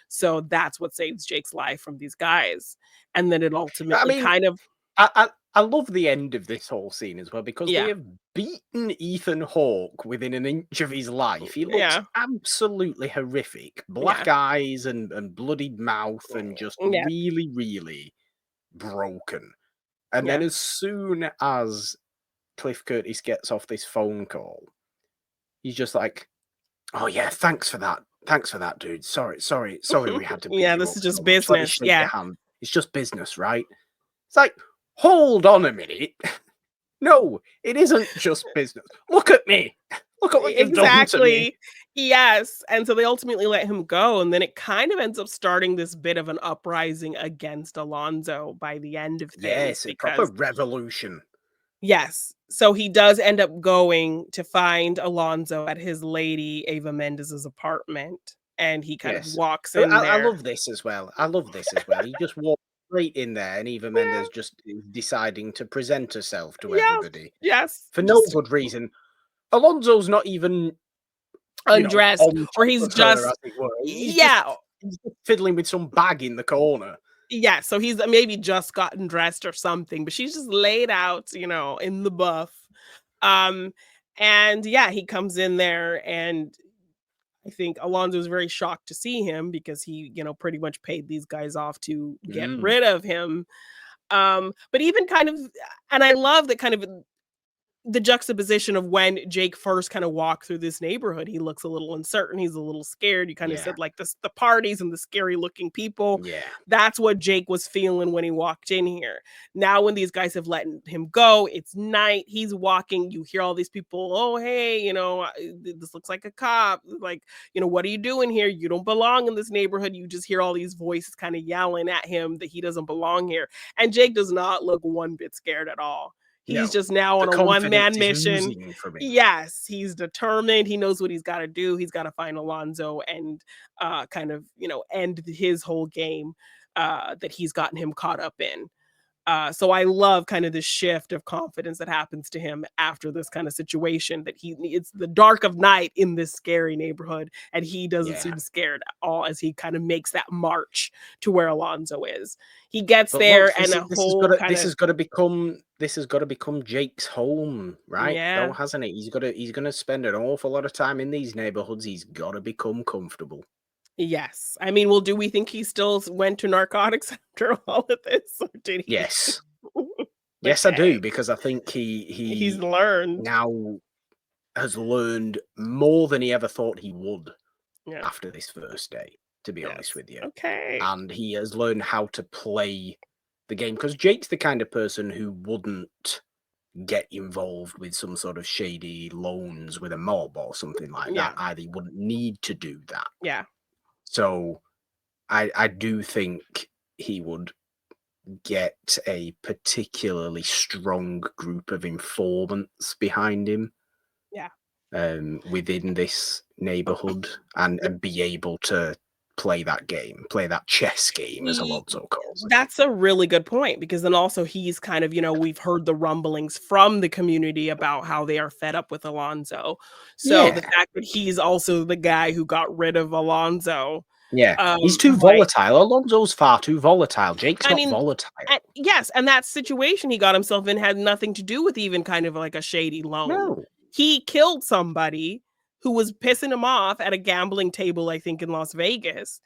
So that's what saves Jake's life from these guys. And then it ultimately mean, kind of, I love the end of this whole scene as well because they yeah, have beaten Ethan Hawke within an inch of his life. He looks yeah, absolutely horrific. Black yeah, eyes and bloodied mouth and just yeah, really, really broken. And then yeah. as soon as Cliff Curtis gets off this phone call, he's just like, "Oh yeah, thanks for that. Thanks for that, dude. Sorry we had to beat Yeah, you this up is so just much. Let me business. shake your Yeah. hand. It's just business, right?" It's like, hold on a minute. No, it isn't just business. Look at me. Look at what you've done to me. Exactly. Yes. And so they ultimately let him go. And then it kind of ends up starting this bit of an uprising against Alonzo by the end of things Yes, a proper because, revolution. yes. So he does end up going to find Alonzo at his lady Ava Mendez's apartment. And he kind of Yes. walks I, in I there. love this as well. I love this as well. He just walked straight in there, and Eva Yeah. Mendes just is deciding to present herself to Yeah. everybody Yes. for no Just good reason. Alonso's not even, undressed, on or top he's of her, as just, it were. yeah. He's just fiddling with some bag in the corner. Yeah, so he's maybe just gotten dressed or something, but she's just laid out, in the buff. Um, and yeah, he comes in there, and I think Alonzo's very shocked to see him because he, pretty much paid these guys off to get Mm, rid of him. But even kind of, and I love that kind of the juxtaposition of when Jake first kind of walked through this neighborhood. He looks a little uncertain. He's a little scared. You kind of yeah, said like the parties and the scary looking people. yeah, That's what Jake was feeling when he walked in here. Now, when these guys have let him go, it's night. He's walking. You hear all these people. Oh, hey, this looks like a cop. Like, what are you doing here? You don't belong in this neighborhood. You just hear all these voices kind of yelling at him that he doesn't belong here. And Jake does not look one bit scared at all. He's No, just now the on a confidence one-man is mission. oozing from him. Yes, he's determined. He knows what he's gotta do. He's gotta find Alonzo and, kind of, end his whole game, that he's gotten him caught up in. So I love kind of the shift of confidence that happens to him after this kind of situation that it's the dark of night in this scary neighborhood, and he doesn't Yeah. seem scared at all as he kind of makes that march to where Alonzo is. He gets But look, there and a whole kind of this has gotta become Jake's home, right? Though, yeah. hasn't it? He's gonna spend an awful lot of time in these neighborhoods. He's gotta become comfortable. Yes. I mean, well, do we think he still went to narcotics after all of this, or did he? Yes. Yes, I do, Okay. because I think He's he learned. now has learned more than he ever thought he would Yeah. after this first day, to be honest Yes. with you. Okay. And he has learned how to play the game, because Jake's the kind of person who wouldn't get involved with some sort of shady loans with a mob or something like that. Yeah. Either he wouldn't need to do that. Yeah. So I do think he would get a particularly strong group of informants behind him Yeah. within this neighborhood, and be able to play that game, play that chess game, as Ye Alonso calls it. That's a really good point because then also he's kind of, we've heard the rumblings from the community about how they are fed up with Alonzo. So the Yeah. fact that he's also the guy who got rid of Alonzo, Yeah, he's too might volatile. Alonso's far too volatile. Jake's I not mean, volatile. yes, and that situation he got himself in had nothing to do with even kind of like a shady loan. No. He killed somebody who was pissing him off at a gambling table, I think in Las Vegas,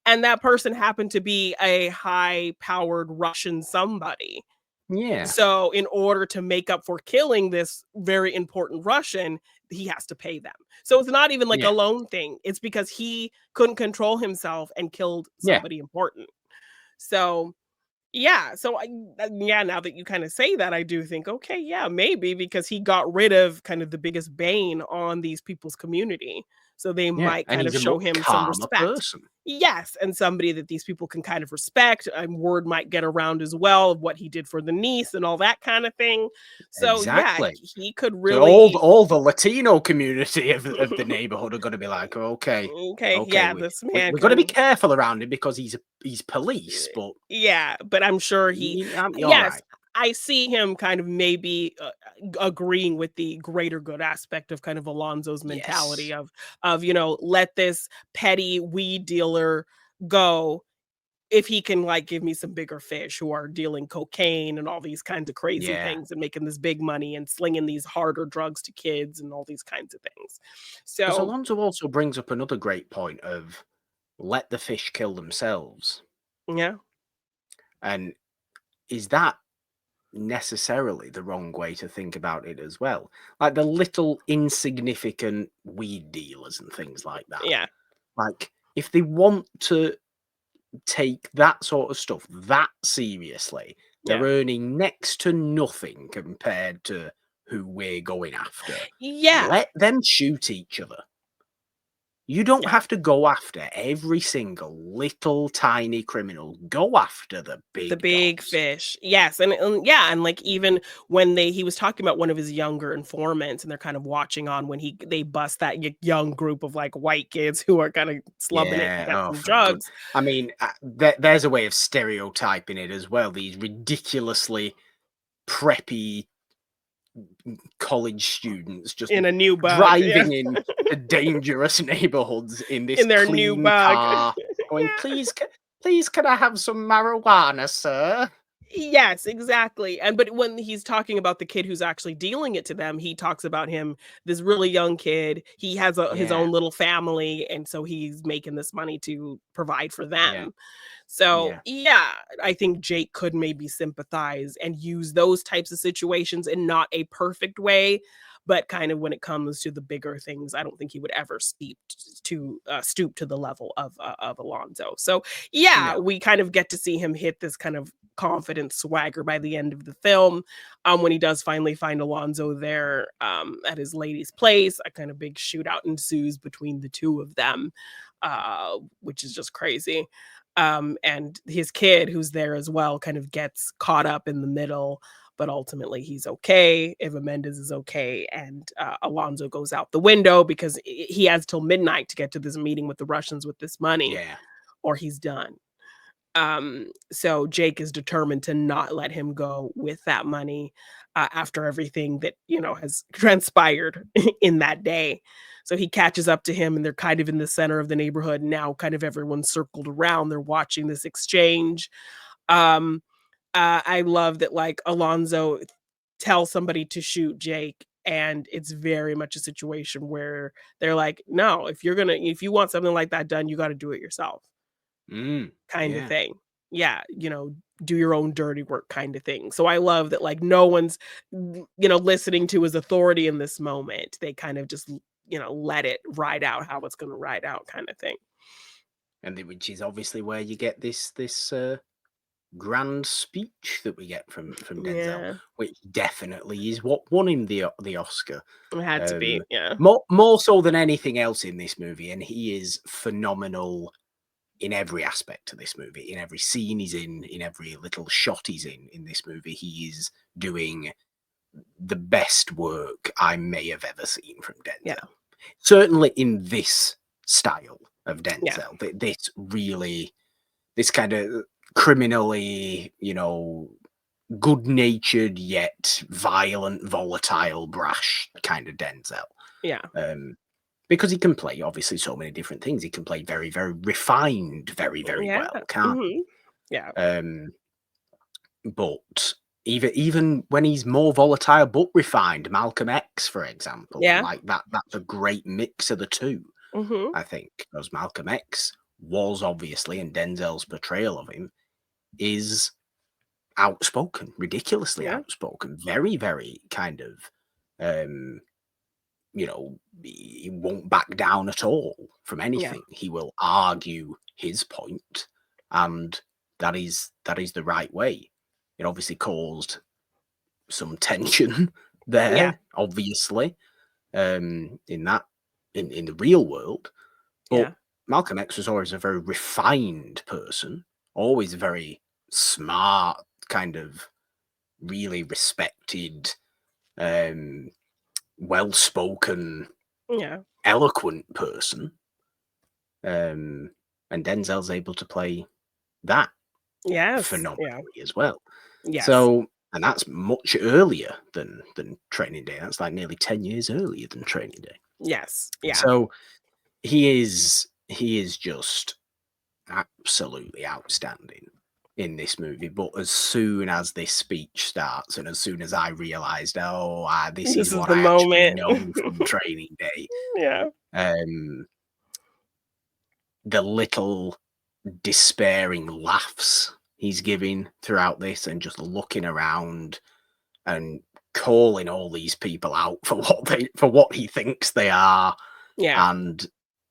and that person happened to be a high-powered Russian somebody. Yeah. So in order to make up for killing this very important Russian, he has to pay them. So it's not even like a Yeah. loan thing. It's because he couldn't control himself and killed Yeah. somebody important. So yeah, so yeah, now that you kind of say that, I do think, okay, yeah, maybe because he got rid of kind of the biggest bane on these people's community. So they Yeah. might And kind he's of a show much him some calmer respect. person. Yes, and somebody that these people can kind of respect. And word might get around as well of what he did for the niece and all that kind of thing. So yeah, Exactly. he could So really all the Latino community of the neighborhood are gonna be like, "Okay, okay, okay, yeah, we this we man we've gotta be can careful around him because he's police, but yeah, but I'm sure you're yes, alright." I see him kind of maybe agreeing with the greater good aspect of kind of Alonzo's mentality Yes. of let this petty weed dealer go if he can like give me some bigger fish who are dealing cocaine and all these kinds of crazy Yeah. things and making this big money and slinging these harder drugs to kids and all these kinds of things. Because So, Alonso also brings up another great point of let the fish kill themselves. yeah, And is that necessarily the wrong way to think about it as well? Like the little insignificant weed dealers and things like that. yeah, Like, if they want to take that sort of stuff that seriously, they're yeah. earning next to nothing compared to who we're going after. Yeah, Let them shoot each other. You don't yeah. have to go after every single little tiny criminal. Go after the The big big dogs. fish. Yes, and yeah, and, like, even when he was talking about one of his younger informants, and they're kind of watching on when they bust that young group of, like, white kids who are kinda slumming it to Yeah. get Oh, some for good. drugs. I mean, there's a way of stereotyping it as well. These ridiculously preppy college students just In a new bug, yeah. driving in to dangerous neighborhoods in this In their new clean bug. car, going, Yeah. please, can I have some marijuana, sir?" Yes, exactly, and but when he's talking about the kid who's actually dealing it to them, he talks about him this really young kid, he has his Yeah, own little family, and so he's making this money to provide for yeah, them. So, yeah, yeah, I think Jake could maybe sympathize and use those types of situations in not a perfect way, but kind of when it comes to the bigger things, I don't think he would ever stoop to the level of Alonzo. So, yeah, no, we kind of get to see him hit this kind of confident swagger by the end of the film. When he does finally find Alonzo there at his lady's place, a kind of big shootout ensues between the two of them, which is just crazy. And his kid, who's there as well, kind of gets caught up in the middle. but ultimately he's okay. Eva Mendes is okay, and Alonzo goes out the window because he has till midnight to get to this meeting with the Russians with this money, Yeah. or he's done. So Jake is determined to not let him go with that money after everything that, has transpired in that day. So he catches up to him, and they're kind of in the center of the neighborhood now. Kind of everyone's circled around. They're watching this exchange. Um, I love that, like, Alonzo tells somebody to shoot Jake, and it's very much a situation where they're like, "No, if you want something like that done, you got to do it yourself." Kind of Yeah. thing. Yeah, do your own dirty work kind of thing. So I love that, like, no one's, listening to his authority in this moment. They kind of just, let it ride out how it's going to ride out kind of thing. And which is obviously where you get this grand speech that we get from Denzel, Yeah, which definitely is what won him the Oscar. it had to be. Um, Yeah. more so than anything else in this movie, and he is phenomenal in every aspect of this movie, in every scene he's in every little shot he's in this movie. He is doing the best work I may have ever seen from Denzel. Yeah. Certainly in this style of Yeah. Denzel, this kind of criminally, good-natured yet violent, volatile, brash kind of Denzel. Yeah. Because he can play obviously so many different things. He can play very, very refined, very, very Yeah. well, can't he? Yeah. But even when he's more volatile but refined, Malcolm X, for example, Yeah. like that's a great mix of the two, I think. Because Malcolm X was obviously, and Denzel's portrayal of him is outspoken, ridiculously Yeah. outspoken, very, very kind of he won't back down at all from anything. He will argue his point, and that is the right way. It obviously caused some tension there, Yeah. obviously, in the real world. But Yeah. Malcolm X was always a very refined person, always very smart, kind of really respected, well-spoken, Yeah. eloquent person. And Denzel's able to play that Yes. Yeah. phenomenally as well. Yes. So, and that's much earlier than Training Day. That's like nearly 10 years earlier than Training Day. Yes. Yeah. So he is just absolutely outstanding in this movie. But as soon as this speech starts, and as soon as I realized, this This is is what the I actually moment. know from Training Day. Yeah. The little despairing laughs he's giving throughout this, and just looking around and calling all these people out for what he thinks they are, Yeah. and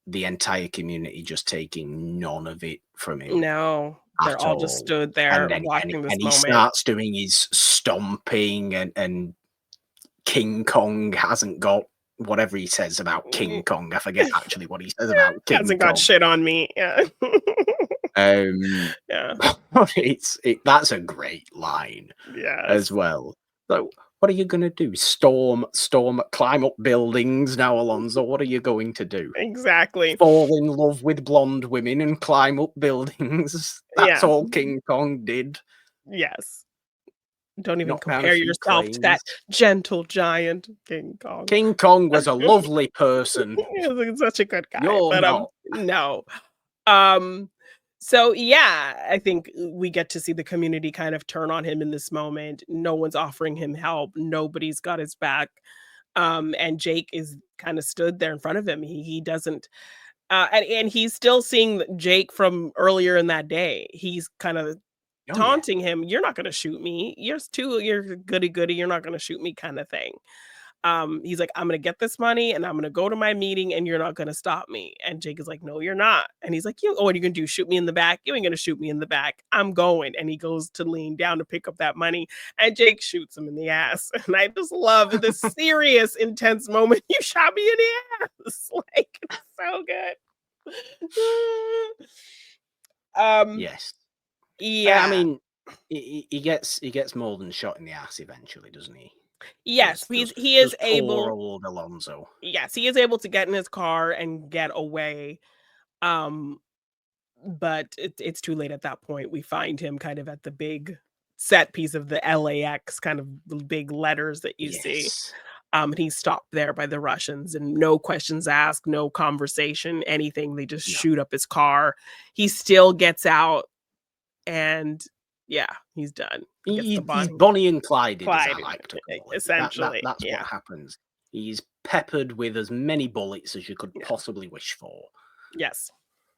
the entire community just taking none of it from him No, they're at all just all. stood there And then watching this he moment. starts doing his stomping, and King Kong hasn't got whatever he says about King Kong. I forget actually what he says about King Hasn't Kong. got shit on me. Yeah. Yeah. That's a great line as Yes. well. So what are you gonna do? Climb up buildings now, Alonzo? What are you going to do? Exactly. Fall in love with blonde women and climb up buildings? That's Yeah. all King Kong did. Yes. Don't even Knock down a compare few yourself to that cranes. gentle giant King Kong. King Kong was a lovely person. He's such a good guy. You're But not. no. Um so yeah, I think we get to see the community kind of turn on him in this moment. No one's offering him help. Nobody's got his back. And Jake is kind of stood there in front of him. He doesn't and he's still seeing Jake from earlier in that day. He's kind of Oh yeah. taunting him, "You're not gonna shoot me. You're goody goody. You're not gonna shoot me," kind of thing. He's like, "I'm gonna get this money and I'm gonna go to my meeting and you're not gonna stop me." And Jake is like, "No, you're not." And he's like, what are you gonna do? Shoot me in the back? You ain't gonna shoot me in the back. I'm going." And he goes to lean down to pick up that money, and Jake shoots him in the ass. And I just love this serious, intense moment. "You shot me in the ass." Like, it's so good. Yes. Yeah. I mean, he gets more than shot in the ass eventually, doesn't he? Yes, he is Does poor able. old Alonzo. Yes, he is able to get in his car and get away. Um, but it's too late at that point. We find him kind of at the big set piece of the LAX, kind of the big letters that you see. Yes. And he's stopped there by the Russians, and no questions asked, no conversation, anything. They just No. shoot up his car. He still gets out, and yeah, he's done. He gets the He's bond. Bonnie and Clyde, as I Clyde, like to call it. essentially, That's what yeah. happens. He's peppered with as many bullets as you could Yeah. possibly wish for. Yes.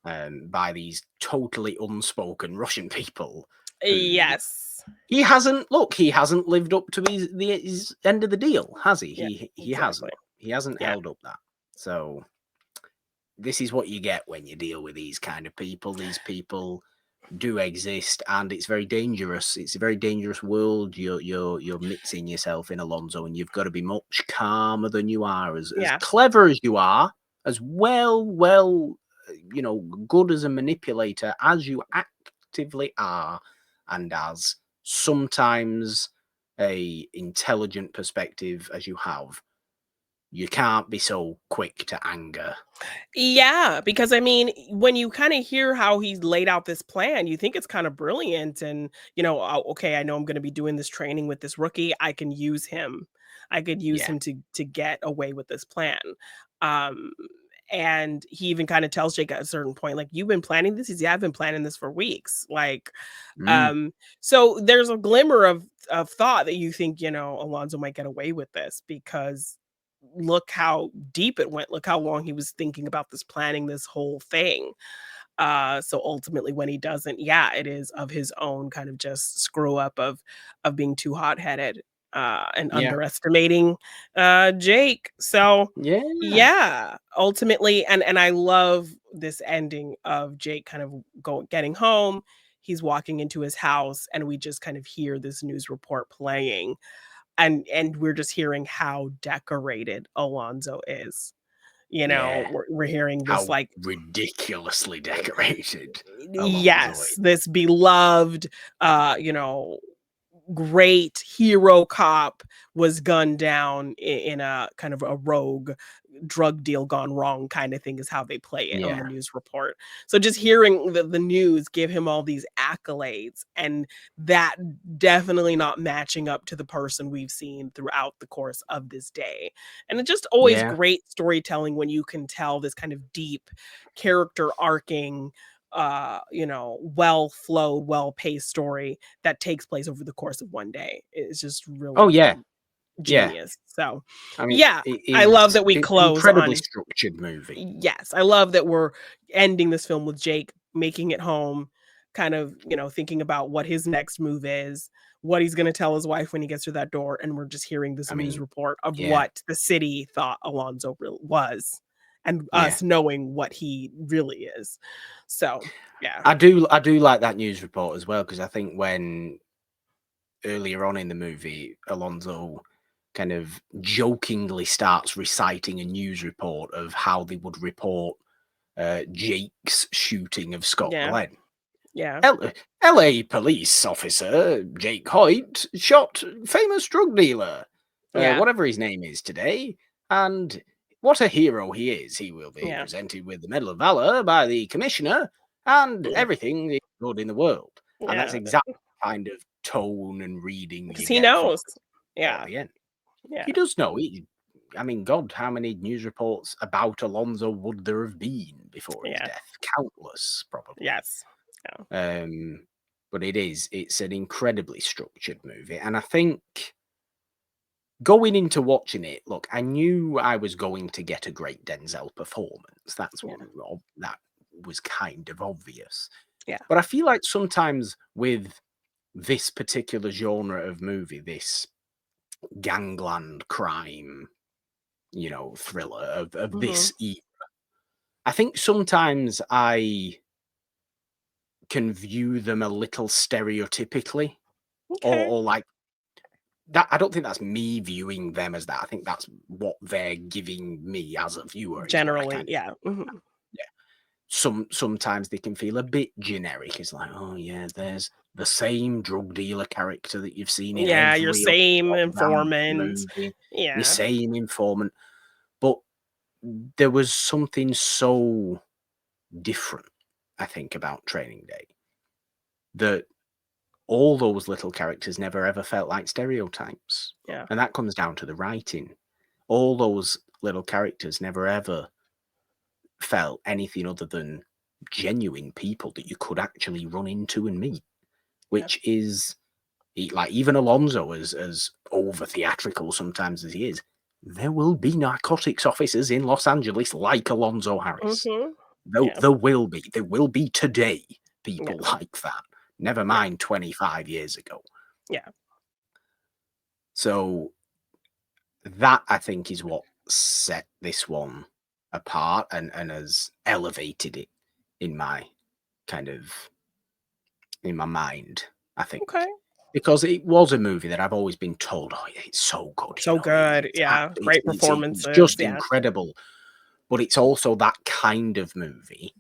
By these totally unspoken Russian people. Yes. He hasn't lived up to his end of the deal, has he? Yeah, He exactly. hasn't Yeah. held up that. So this is what you get when you deal with these kind of people. These people do exist, and it's very dangerous. It's a very dangerous world you're mixing yourself in, Alonzo, and you've got to be much calmer than you are, as clever as you are, as well, good as a manipulator as you actively are, and as sometimes a intelligent perspective as you have. You can't be so quick to anger. Yeah, because I mean, when you kind of hear how he's laid out this plan, you think it's kind of brilliant. And, oh, okay, I know I'm going to be doing this training with this rookie. I can use him. I could use him to get away with this plan. Um, and he even kind of tells Jake at a certain point, like, you've been planning this? He's, yeah, I've been planning this for weeks. Like, so there's a glimmer of thought that you think, Alonzo might get away with this, because look how deep it went. Look how long he was thinking about this, planning this whole thing. So ultimately when he doesn't, yeah, it is of his own kind of just screw up of being too hot-headed and underestimating Jake. So yeah, ultimately, and I love this ending of Jake kind of getting home. He's walking into his house, and we just kind of hear this news report playing. And we're just hearing how decorated Alonzo is. We're hearing this, how like, ridiculously decorated Alonzo yes, is. this beloved, great hero cop was gunned down in a kind of a rogue drug deal gone wrong kind of thing, is how they play it on the news report. So just hearing the news give him all these accolades, and that definitely not matching up to the person we've seen throughout the course of this day. And it's just always great storytelling when you can tell this kind of deep character arcing, well flowed, well paced story that takes place over the course of one day. It's just really genius. So I mean, I love that we it's close incredibly on structured movie. Yes, I love that we're ending this film with Jake making it home, kind of, thinking about what his next move is, what he's going to tell his wife when he gets through that door, and we're just hearing this news report of what the city thought Alonzo was, and us knowing what he really is. So yeah, I do like that news report as well, because I think when earlier on in the movie, Alonzo kind of jokingly starts reciting a news report of how they would report Jake's shooting of Scott Glenn. LA police officer Jake Hoyt shot famous drug dealer, whatever his name is today, and what a hero he is. He will be presented with the Medal of Valor by the commissioner, and everything is good in the world. And that's exactly the kind of tone and reading because you he get from knows. at the end. He does know. I mean, God, how many news reports about Alonzo would there have been before his death? Countless, probably. Yes. But it's an incredibly structured movie. And I think going into watching it, look, I knew I was going to get a great Denzel performance. That was kind of obvious. But I feel like sometimes with this particular genre of movie, this gangland crime, thriller of this era, I think sometimes I can view them a little stereotypically, or like that. I don't think that's me viewing them as that. I think that's what they're giving me as a viewer. Generally, sometimes they can feel a bit generic. It's like, oh yeah, there's the same drug dealer character that you've seen in Yeah, your every other same goddamn informant. movie, your Yeah. same informant. But there was something so different, I think, about Training Day that all those little characters never ever felt like stereotypes. Yeah. And that comes down to the writing. All those little characters never ever felt anything other than genuine people that you could actually run into and meet, which is like even Alonzo, as over theatrical sometimes as he is, there will be narcotics officers in Los Angeles like Alonzo Harris. Mhm. There, Yeah. there will be. There will be today people Yeah. like that. Never Yeah. mind 25 years ago. Yeah. So that, I think, is what set this one apart and has elevated it in my in my mind, I think. Okay. Because it was a movie that I've always been told, oh, yeah, it's so good, So good. Yeah. Great it's performances. just Yeah. incredible. But it's also that kind of movie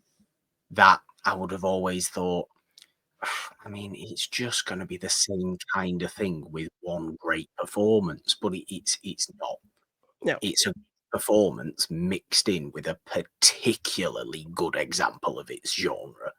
that I would have always thought, I mean, it's just going to be the same kind of thing with one great performance, but it's not. No. It's a performance mixed in with a particularly good example of its genre,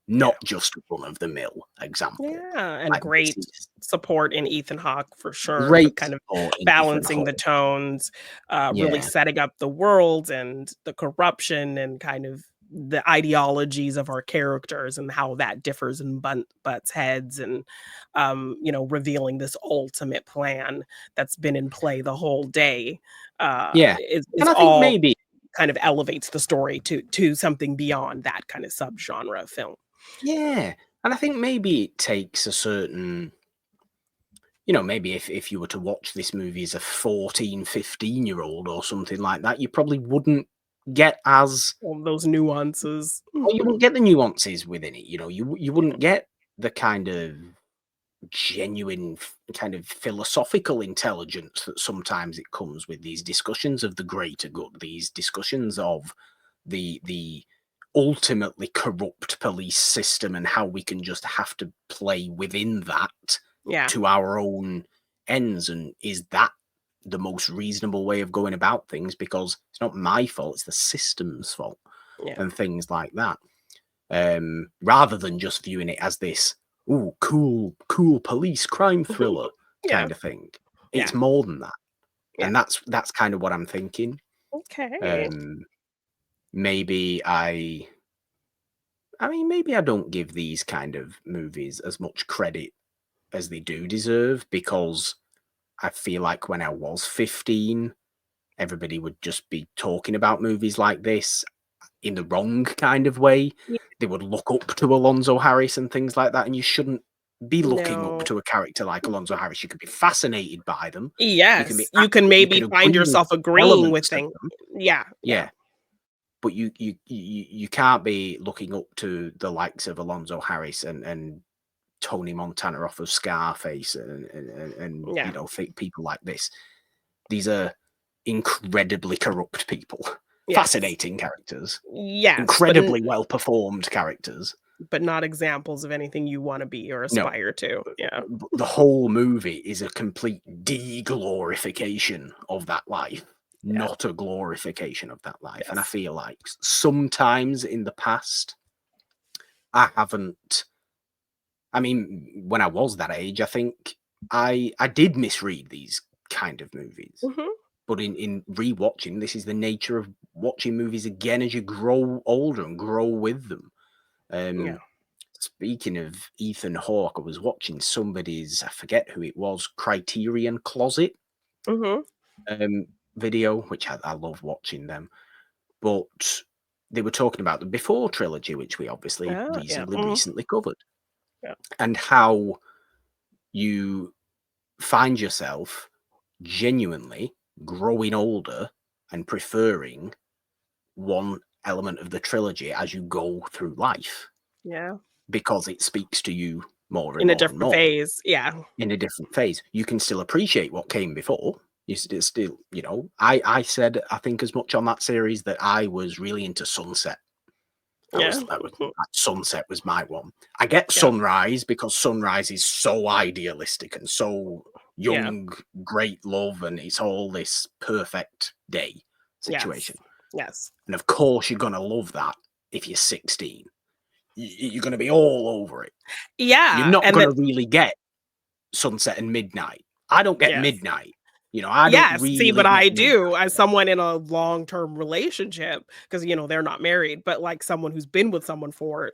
not just a run-of-the-mill example. Yeah, and Like, this great is support in Ethan Hawke for sure, for great kind of support in Ethan balancing the Hawke. tones, really Yeah, setting up the world and the corruption and kind of the ideologies of our characters and how that differs and butts heads and revealing this ultimate plan that's been in play the whole day yeah, is and I think all maybe kind of elevates the story to something beyond that kind of subgenre of film. yeah, and I think maybe it takes a certain maybe if you were to watch this movie as a 14, 15-year-old or something like that, you probably wouldn't get as All those nuances. or you wouldn't get the nuances within it, you wouldn't get the kind of genuine kind of philosophical intelligence that sometimes it comes with these discussions of the greater good, these discussions of the ultimately corrupt police system and how we can just have to play within that Yeah, to our own ends. And is that the most reasonable way of going about things? Because it's not my fault, it's the system's fault yeah. and things like that. Rather than just viewing it as this cool police crime thriller Yeah, kind of thing. yeah, It's more than that. yeah. And that's kind of what I'm thinking. Okay. Um, maybe maybe I don't give these kind of movies as much credit as they do deserve, because I feel like when I was 15, everybody would just be talking about movies like this in the wrong kind of way. Yeah, They would look up to Alonzo Harris and things like that, and you shouldn't be looking up no. to a character like Alonzo Harris. You could be fascinated by them. You can be Yes, you can you can maybe find agree with yourself agreeing with elements of things. them. Yeah, yeah, Yeah, but you can't be looking up to the likes of Alonzo Harris and Tony Montana off of Scarface and yeah. people like this. These are incredibly corrupt people, Yes. fascinating characters, Yes, incredibly well performed characters. but not examples of anything you wanna be or No, aspire to. Yeah, the whole movie is a complete de-glorification of that life, yeah, not a glorification of that life. And I yes. feel like sometimes in the past, I haven't. I mean, when I was that age, I think I did misread these kind of movies. Mhm. But in rewatching, this is the nature of watching movies again as you grow older and grow with them. Yeah. Um, Speaking of Ethan Hawke, I was watching somebody's, I forget who it was, Criterion Closet Mhm. um, video, which I love watching them. But they were talking about the Before trilogy, which we obviously Yeah. reasonably Mhm. recently covered, Yeah. and how you find yourself genuinely growing older and preferring one element of the trilogy as you go through life Yeah. because it speaks to you more and In a more and different more phase. Yeah. in a different phase. You can still appreciate what came before. You still, I said, I think as much on that series that I was really into Sunset Yeah. Sunset was my one. I get Sunrise because Sunrise is so idealistic and so young, great love, and it's all this perfect day situation. Yes. And of course, you're gonna love that if you're 16. You're gonna be all over it. Yeah. You're not and gonna really get Sunset and Midnight. I don't get Midnight. You know, I don't really. See, but I do, Midnight. as someone in a long-term relationship, because they're not married, but like someone who's been with someone for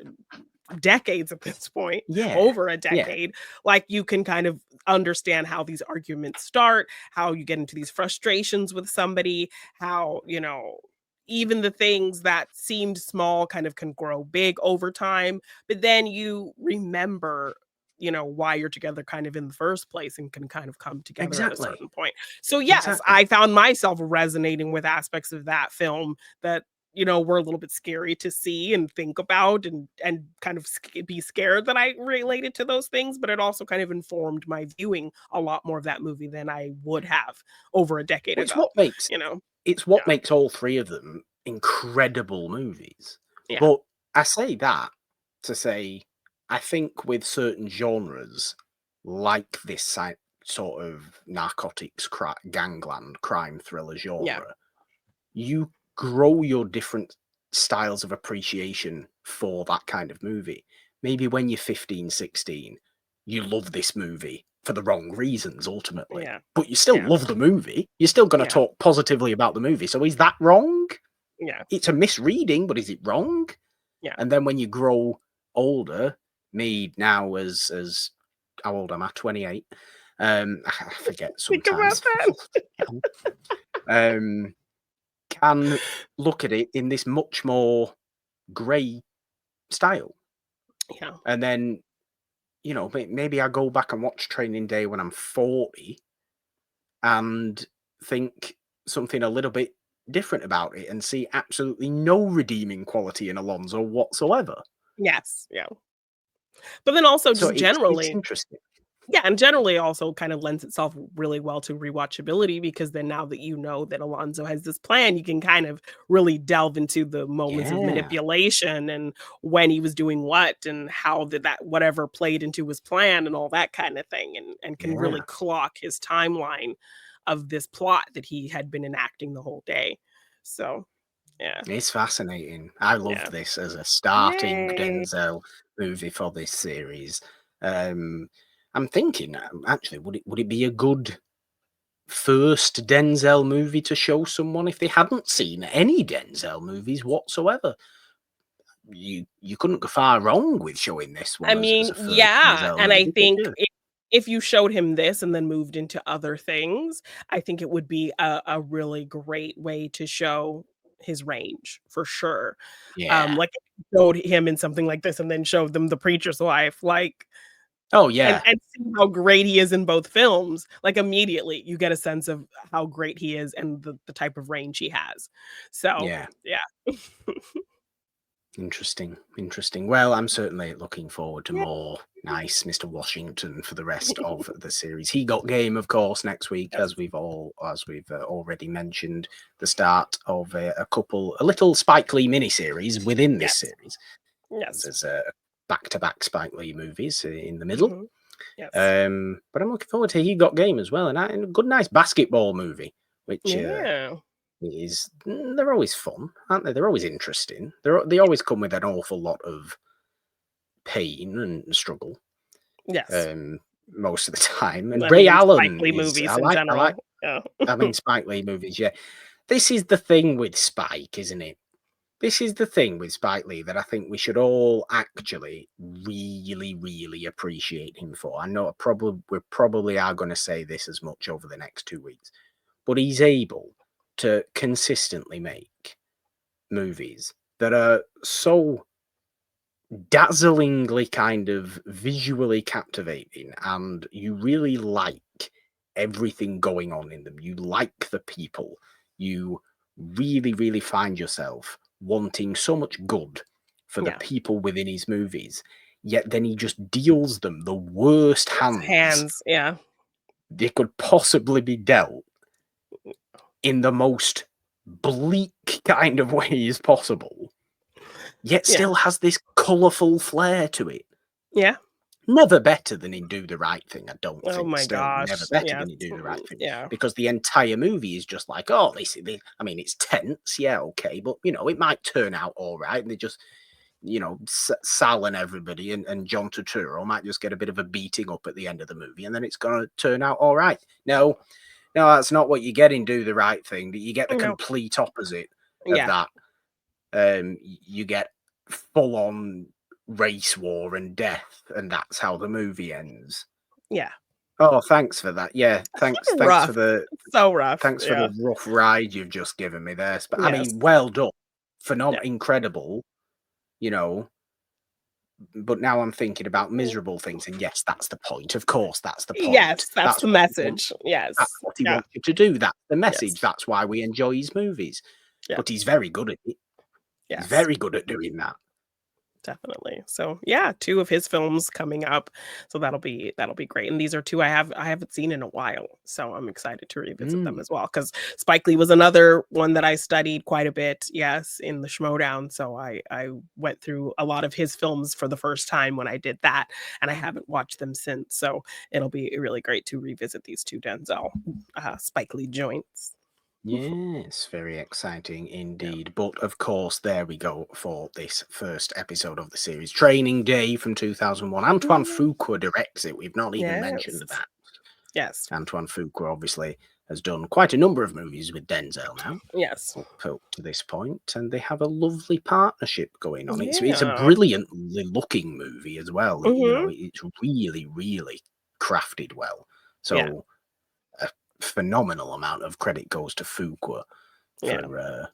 decades at this point, over a decade, like you can kind of understand how these arguments start, how you get into these frustrations with somebody, how, even the things that seemed small kind of can grow big over time, but then you remember why you're together kind of in the first place and can kind of come together at a certain point. So yes, I found myself resonating with aspects of that film that were a little bit scary to see and think about and kind of be scared that I related to those things, but it also kind of informed my viewing a lot more of that movie than I would have over a decade ago. It's what makes all three of them incredible movies. But I say that to say, I think with certain genres, like this sort of narcotics, gangland, crime thriller genre, you grow your different styles of appreciation for that kind of movie. Maybe when you're 15, 16, you love this movie for the wrong reasons, ultimately. But you still love the movie. You're still going to talk positively about the movie. So is that wrong? It's a misreading, but is it wrong? And then when you grow older, me now as how old am I? 28. I forget sometimes. Can look at it in this much more grey style. And then, maybe I go back and watch Training Day when I'm 40 and think something a little bit different about it and see absolutely no redeeming quality in Alonzo whatsoever. But then also just So generally, it's interesting. And generally also kind of lends itself really well to rewatchability, because then now that that Alonzo has this plan, you can kind of really delve into the moments of manipulation and when he was doing what and how did that whatever played into his plan and all that kind of thing, and can really clock his timeline of this plot that he had been enacting the whole day. So it's fascinating. I love this as a starting Denzel movie for this series. I'm thinking, actually, would it be a good first Denzel movie to show someone if they hadn't seen any Denzel movies whatsoever? You couldn't go far wrong with showing this one. I mean, as a first Denzel and movie, I think if you showed him this and then moved into other things, I think it would be a really great way to show his range for sure. Like if you showed him in something like this and then showed them The Preacher's Wife, like. And see how great he is in both films, like immediately you get a sense of how great he is and the type of range he has. So, Interesting. Well, I'm certainly looking forward to more nice Mr. Washington for the rest of the series. He Got Game, of course, next week, as we've already mentioned, the start of a little Spike Lee miniseries within this series. There's back-to-back Spike Lee movies in the middle. But I'm looking forward to He Got Game as well, and a good, nice basketball movie, which they're always fun, aren't they? They're always interesting. They always come with an awful lot of pain and struggle. Most of the time. And Ray Allen Spike Lee movies in general. I mean, Spike Lee movies. This is the thing with Spike, isn't it? This is the thing with Spike Lee that I think we should all actually really, really appreciate him for. I know we probably are going to say this as much over the next 2 weeks, but he's able to consistently make movies that are so dazzlingly kind of visually captivating, and you really like everything going on in them. You like the people. You really, really find yourself wanting so much good for the people within his movies, yet then he just deals them the worst hands they could possibly be dealt in the most bleak kind of ways possible. yet Yeah. still has this colourful flair to it. Yeah. Never better than in Do the Right Thing, I don't Oh think. my Still, never gosh. better Yes. than in Do the Right Thing. Yeah. Because the entire movie is just like, oh, I mean, it's tense, yeah, okay, but, you know, it might turn out all right. And they just, you know, Sal and everybody and John Turturro might just get a bit of a beating up at the end of the movie, and then it's going to turn out all right. No, that's not what you get in Do the Right Thing. You get the complete opposite of that. You get full-on race war and death, and that's how the movie ends. Yeah. Oh, thanks for that. Yeah, thanks for the so rough. Thanks for the rough ride you've just given me there. But I mean, well done, phenomenal, incredible. You know, but now I'm thinking about miserable things, and yes, that's the point. Of course, that's the point. Yes, that's the message. Yes, that's what he wants you to do. That's the message. Yes. That's why we enjoy his movies. Yeah. But he's very good at it. Yes. He's very good at doing that. Definitely. So yeah, 2 of his films coming up. So that'll be great. And these are 2 I haven't seen in a while. So I'm excited to revisit them as well. Because Spike Lee was another one that I studied quite a bit, yes, in the Schmodown. So I went through a lot of his films for the first time when I did that, and I haven't watched them since. So it'll be really great to revisit these 2 Denzel Spike Lee joints. Yes, very exciting indeed. But of course, there we go for this first episode of the series. Training Day from 2001. Antoine Fuqua directs it. We've not even mentioned that. Yes. Antoine Fuqua obviously has done quite a number of movies with Denzel now. Yes. Up to this point, and they have a lovely partnership going on. It's a brilliantly looking movie as well. You know, it's really, really crafted well. So a phenomenal amount of credit goes to Fuqua for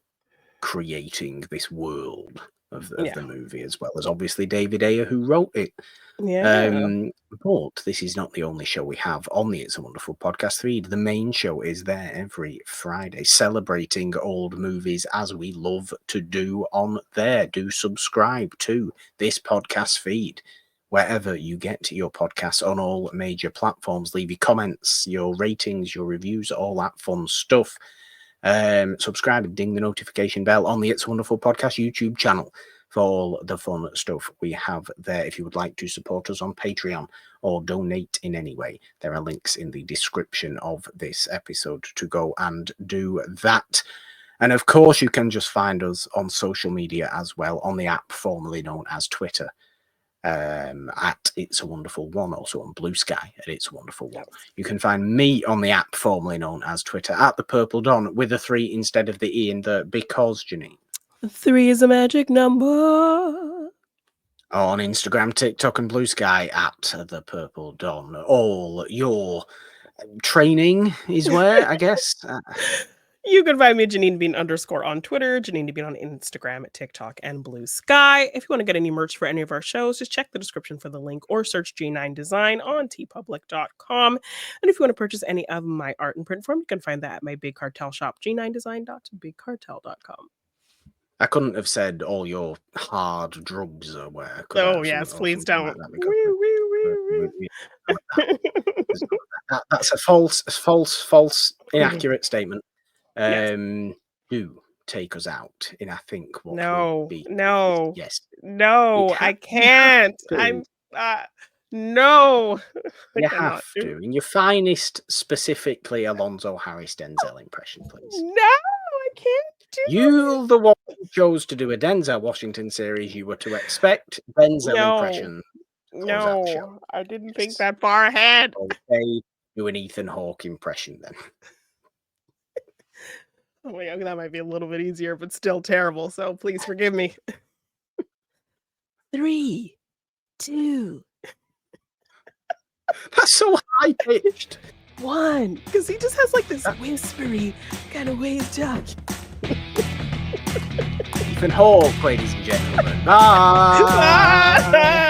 creating this world of the movie, as well as obviously David Ayer, who wrote it. But this is not the only show we have on the It's a Wonderful podcast feed. The main show is there every Friday, celebrating old movies as we love to do on there. Do subscribe to this podcast feed wherever you get your podcasts on all major platforms. Leave your comments, your ratings, your reviews, all that fun stuff. Subscribe and ding the notification bell on the It's a Wonderful Podcast YouTube channel for all the fun stuff we have there. If you would like to support us on Patreon or donate in any way, there are links in the description of this episode to go and do that. And of course, you can just find us on social media as well, on the app formerly known as Twitter, at It's a Wonderful One, also on Blue Sky at It's a Wonderful One. You can find me on the app formerly known as Twitter at The Purple Don, with a 3 instead of the E in the because, Jeannine. 3 is a magic number. On Instagram, TikTok, and Blue Sky at The Purple Don. All your training is where, I guess. You can find me at Jeannine Bean _ on Twitter, Jeannine Bean on Instagram, at TikTok, and Blue Sky. If you want to get any merch for any of our shows, just check the description for the link or search G9 Design on tpublic.com. And if you want to purchase any of my art in print form, you can find that at my Big Cartel shop, g9design.bigcartel.com. I couldn't have said all your hard drugs are where. Oh, yes, please don't. That's a false, inaccurate statement. Do take us out in, I think, what will be. Yes. No, I can't. I'm no. You have to. In your finest, specifically Alonzo Harris Denzel impression, please. No, I can't do You, the one who chose to do a Denzel Washington series, you were to expect Denzel impression. No, I didn't think that far ahead. Okay, do an Ethan Hawke impression then. Oh my God, that might be a little bit easier, but still terrible. So please forgive me. 3, 2. That's so high pitched. 1, because he just has like this whispery kind of way of talking. Ethan Hawke, ladies and gentlemen. Bye.